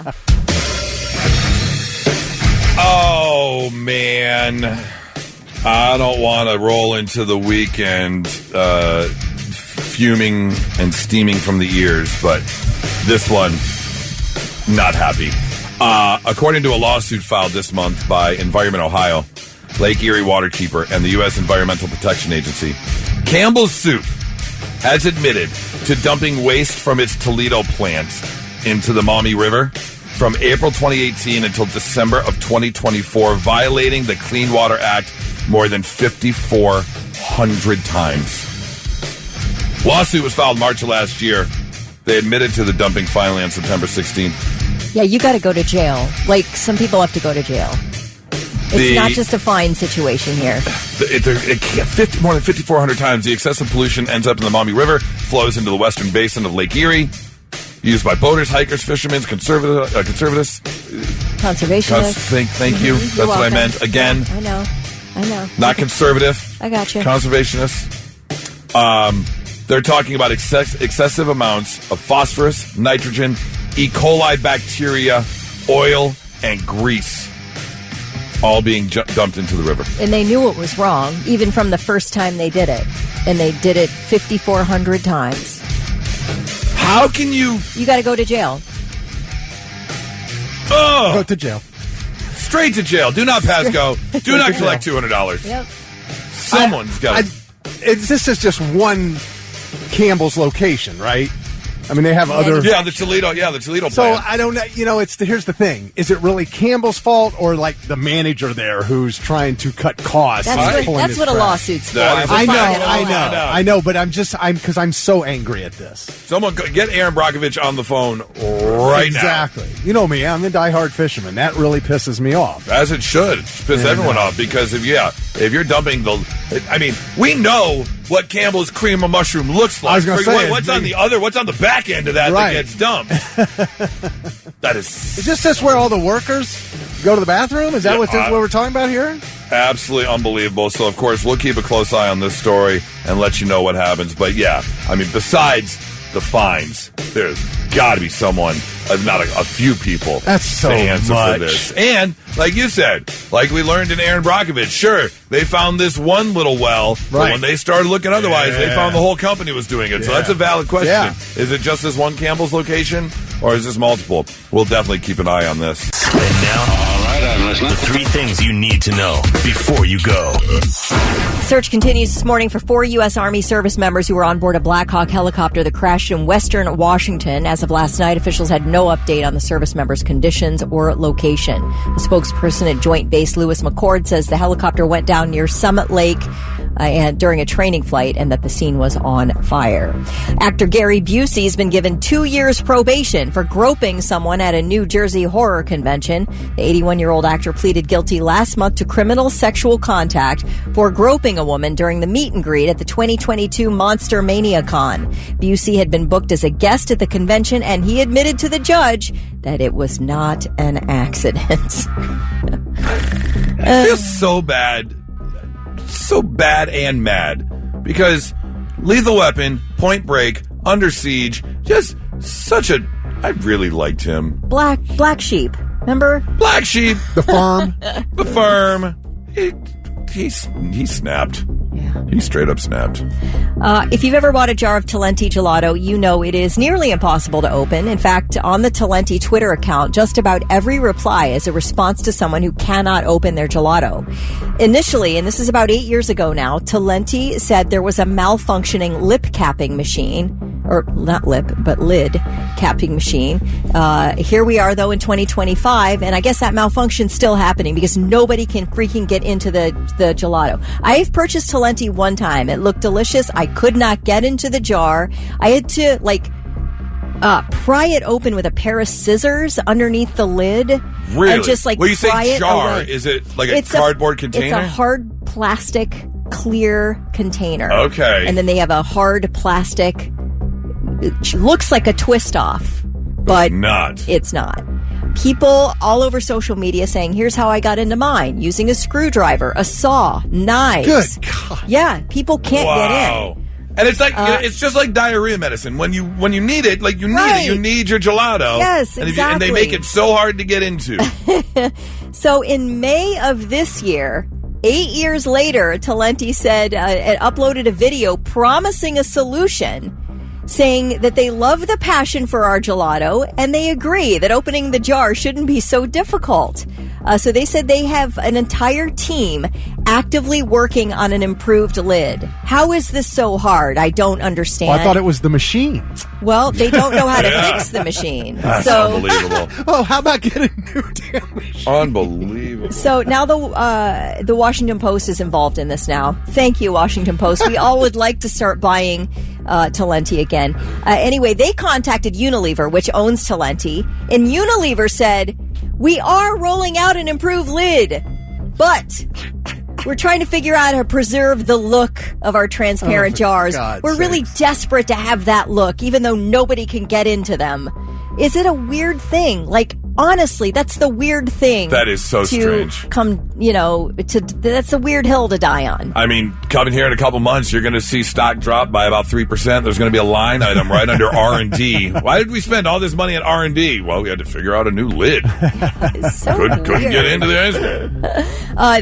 Oh, man. I don't want to roll into the weekend fuming and steaming from the ears, but this one, not happy. According to a lawsuit filed this month by Environment Ohio, Lake Erie Waterkeeper, and the U.S. Environmental Protection Agency, Campbell's Soup has admitted to dumping waste from its Toledo plant into the Maumee River from April 2018 until December of 2024, violating the Clean Water Act more than 5,400 times. Lawsuit was filed March of last year. They admitted to the dumping finally on September 16th. Yeah, you got to go to jail. Like, some people have to go to jail. It's not just a fine situation here. More than 5,400 times, the excessive pollution ends up in the Maumee River, flows into the western basin of Lake Erie, used by boaters, hikers, fishermen, conservationists. Conservationists. Thank you. That's welcome. what I meant. Again. Yeah, I know. Not conservative. I got you. Conservationists. They're talking about excessive amounts of phosphorus, nitrogen, E. coli bacteria, oil, and grease, all being dumped into the river. And they knew it was wrong, even from the first time they did it. And they did it 5,400 times. How can you... You got to go to jail. Oh! Go to jail. Straight to jail. Do not pass go. Do not collect $200. Yep. Someone's got... This is just one Campbell's location, right? I mean, they have other... Yeah, the Toledo So plant. I don't know. Here's the thing. Is it really Campbell's fault or like the manager there who's trying to cut costs? That's what a lawsuit's for. I know, but because I'm so angry at this. Someone get Aaron Brockovich on the phone right now. Exactly. You know me, I'm the diehard fisherman. That really pisses me off. As it should. It should piss everyone off because if you're dumping we know what Campbell's cream of mushroom looks like. I was going to say, what's on the back end of that gets dumped? That is. Is this where all the workers go to the bathroom? Is that what we're talking about here? Absolutely unbelievable. So, of course, we'll keep a close eye on this story and let you know what happens. But, yeah, I mean, besides the fines, there's got to be someone, not a few people, that's so to answer much for this. And, like you said, like we learned in Aaron Brockovich, sure, they found this one little well, but when they started looking otherwise, they found the whole company was doing it. So that's a valid question. Yeah. Is it just this one Campbell's location, or is this multiple? We'll definitely keep an eye on this. And now, the 3 things you need to know before you go. Search continues this morning for 4 U.S. Army service members who were on board a Black Hawk helicopter that crashed in western Washington. As of last night, officials had no update on the service members' conditions or location. The spokesperson at Joint Base Lewis McCord says the helicopter went down near Summit Lake and during a training flight and that the scene was on fire. Actor Gary Busey has been given 2 years probation for groping someone at a New Jersey horror convention. The 81-year-old actor pleaded guilty last month to criminal sexual contact for groping a woman during the meet and greet at the 2022 Monster Mania Con. Busey had been booked as a guest at the convention, and he admitted to the judge that it was not an accident. I feel so bad and mad because Lethal Weapon, Point Break, Under Siege, just such a... I really liked him. Black Sheep. Remember? Black Sheep. The Firm. The Firm. He snapped. Yeah. He straight up snapped. If you've ever bought a jar of Talenti gelato, you know it is nearly impossible to open. In fact, on the Talenti Twitter account, just about every reply is a response to someone who cannot open their gelato. Initially, and this is about 8 years ago now, Talenti said there was a malfunctioning lip capping machine. Or not lip, but lid capping machine. Here we are, though, in 2025, and I guess that malfunction's still happening because nobody can freaking get into the gelato. I've purchased Talenti one time. It looked delicious. I could not get into the jar. I had to, pry it open with a pair of scissors underneath the lid. Really? And just, when you say jar, away. Is it like a cardboard container? It's a hard plastic clear container. Okay. And then they have a hard plastic... It looks like a twist off, but it's not. People all over social media saying, here's how I got into mine, using a screwdriver, a saw, knives. Good God. Yeah, people can't get in. And it's like it's just like diarrhea medicine. When you need it, like you need it, you need your gelato. Yes, exactly. And they make it so hard to get into. So in May of this year, 8 years later, Talenti said it uploaded a video promising a solution, saying that they love the passion for our gelato and they agree that opening the jar shouldn't be so difficult. So they said they have an entire team actively working on an improved lid. How is this so hard? I don't understand. Well, I thought it was the machine. Well, they don't know how to fix the machine. That's unbelievable. Oh, how about getting a new damn machine? Unbelievable. So now the Washington Post is involved in this now. Thank you, Washington Post. We all would like to start buying Talenti again. Anyway, they contacted Unilever, which owns Talenti, and Unilever said, we are rolling out an improved lid, but we're trying to figure out how to preserve the look of our transparent jars. We're really desperate to have that look, even though nobody can get into them. Is it a weird thing? Like, honestly, that's the weird thing. That is so strange. That's a weird hill to die on. I mean, coming here in a couple months, you're going to see stock drop by about 3%. There's going to be a line item right under R&D. Why did we spend all this money on R&D? Well, we had to figure out a new lid. Couldn't get into the ice cream.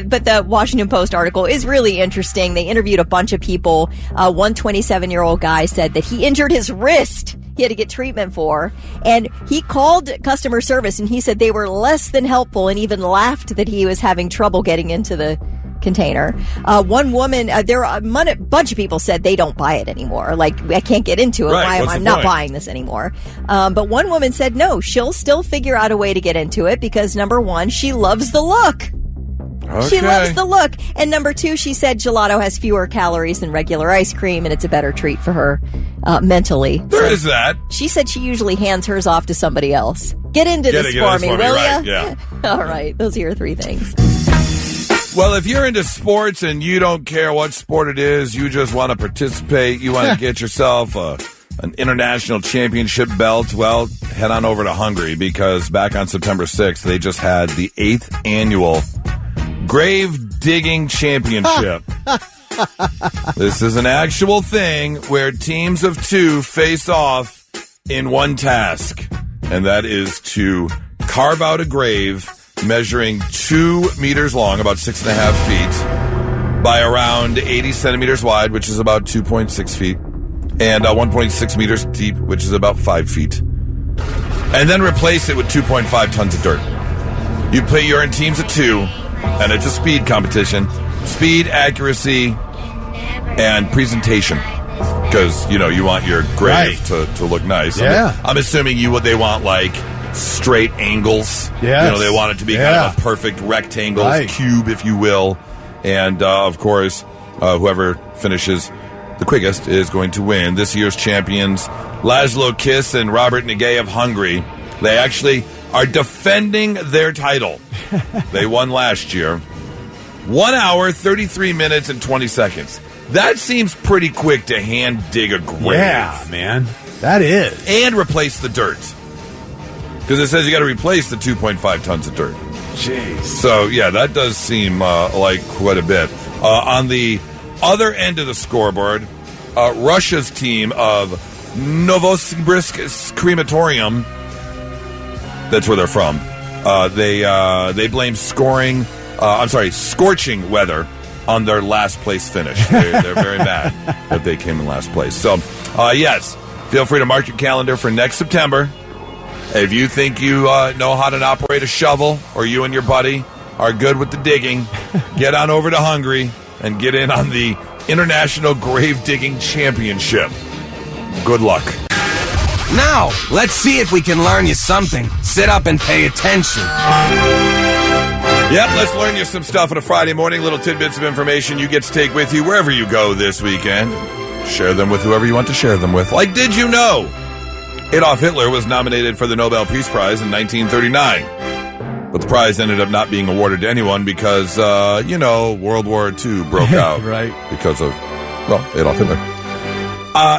But the Washington Post article is really interesting. They interviewed a bunch of people. One 27-year-old guy said that he injured his wrist he had to get treatment for. And he called customer service, and he said they were less than helpful and even laughed that he was having trouble getting into the container. One woman, there are a bunch of people said they don't buy it anymore. Like, I can't get into it. Right, Why am what's I the not point? buying this anymore? But one woman said no, she'll still figure out a way to get into it because, number one, she loves the look. Okay. She loves the look. And number two, she said gelato has fewer calories than regular ice cream, and it's a better treat for her mentally. There is that. She said she usually hands hers off to somebody else. Get into this for me, will ya? Right, yeah. All right. Those are your three things. Well, if you're into sports and you don't care what sport it is, you just want to participate, you want to get yourself an international championship belt, well, head on over to Hungary because back on September 6th, they just had the 8th annual Grave Digging Championship. This is an actual thing where teams of two face off in one task, and that is to carve out a grave measuring 2 meters long, about 6.5 feet, by around 80 centimeters wide, which is about 2.6 feet, and 1.6 meters deep, which is about 5 feet. And then replace it with 2.5 tons of dirt. You're in teams of 2, and it's a speed competition. Speed, accuracy, and presentation. Because, you want your grave to look nice. Yeah. I'm assuming they want, like, straight angles. Yes. They want it to be kind of a perfect rectangle, cube, if you will. And, of course, whoever finishes the quickest is going to win. This year's champions, Laszlo Kiss and Robert Nagay of Hungary. They actually are defending their title. They won last year. 1 hour, 33 minutes, and 20 seconds. That seems pretty quick to hand dig a grave. Yeah, man. That is. And replace the dirt. Because it says you got to replace the 2.5 tons of dirt. Jeez. So, yeah, that does seem like quite a bit. On the other end of the scoreboard, Russia's team of Novosibirsk Crematorium, that's where they're from, they blame scorching weather on their last place finish. They're very mad that they came in last place. So, yes, feel free to mark your calendar for next September. If you think you know how to operate a shovel, or you and your buddy are good with the digging, get on over to Hungary and get in on the International Grave Digging Championship. Good luck. Now, let's see if we can learn you something. Sit up and pay attention. Yep, let's learn you some stuff on a Friday morning. Little tidbits of information you get to take with you wherever you go this weekend. Share them with whoever you want to share them with. Like, did you know Adolf Hitler was nominated for the Nobel Peace Prize in 1939? But the prize ended up not being awarded to anyone because, World War II broke out. Right. Because of, Adolf Hitler.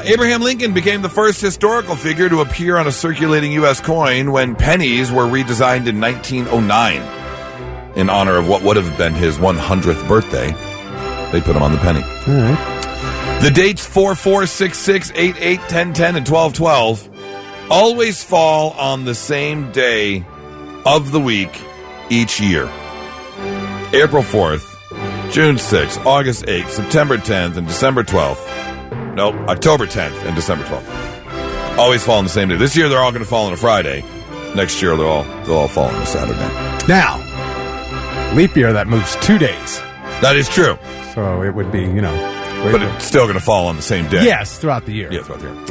Abraham Lincoln became the first historical figure to appear on a circulating U.S. coin when pennies were redesigned in 1909. In honor of what would have been his 100th birthday, they put him on the penny. All right. The dates 4/4, 6/6, 8/8, 10/10, and 12/12 always fall on the same day of the week each year. April 4th, June 6th, August 8th, September 10th, and December 12th. Nope, October 10th and December 12th. Always fall on the same day. This year they're all going to fall on a Friday. Next year they'll all fall on a Saturday. Now, leap year, that moves 2 days. That is true. So it would be, But it's still going to fall on the same day. Yes, throughout the year. Yeah, throughout the year.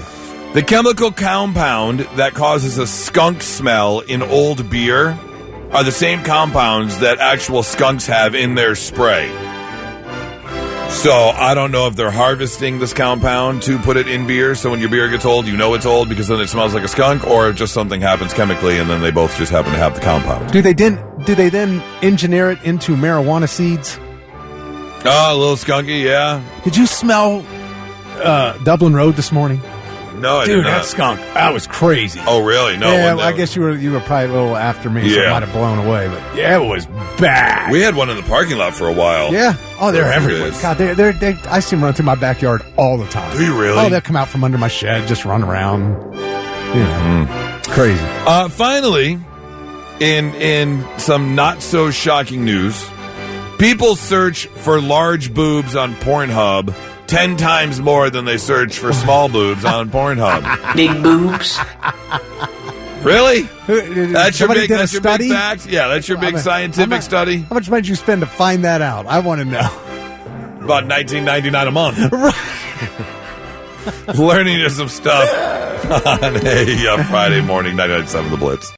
The chemical compound that causes a skunk smell in old beer are the same compounds that actual skunks have in their spray. So I don't know if they're harvesting this compound to put it in beer, so when your beer gets old, you know it's old because then it smells like a skunk, or if just something happens chemically and then they both just happen to have the compound. Do they then engineer it into marijuana seeds? Oh, a little skunky, yeah. Did you smell Dublin Road this morning? No, I Dude, did not. that skunk, that was crazy. Oh, really? No. Yeah, I guess you were probably a little after me, so it might have blown away. But yeah, it was bad. We had one in the parking lot for a while. Yeah. Oh, they're There it everywhere. is. God, they I see them run through my backyard all the time. Do you really? Oh, they'll come out from under my shed, just run around. Crazy. Finally, in some not so shocking news, people search for large boobs on Pornhub 10 times more than they search for small boobs on Pornhub. Big boobs. Really? That's your Somebody big did a study? fact? Yeah, that's your big scientific study? How much might you spend to find that out? I want to know. About $19.99 a month. Learning some stuff on a Friday morning, 99.7 The Blitz.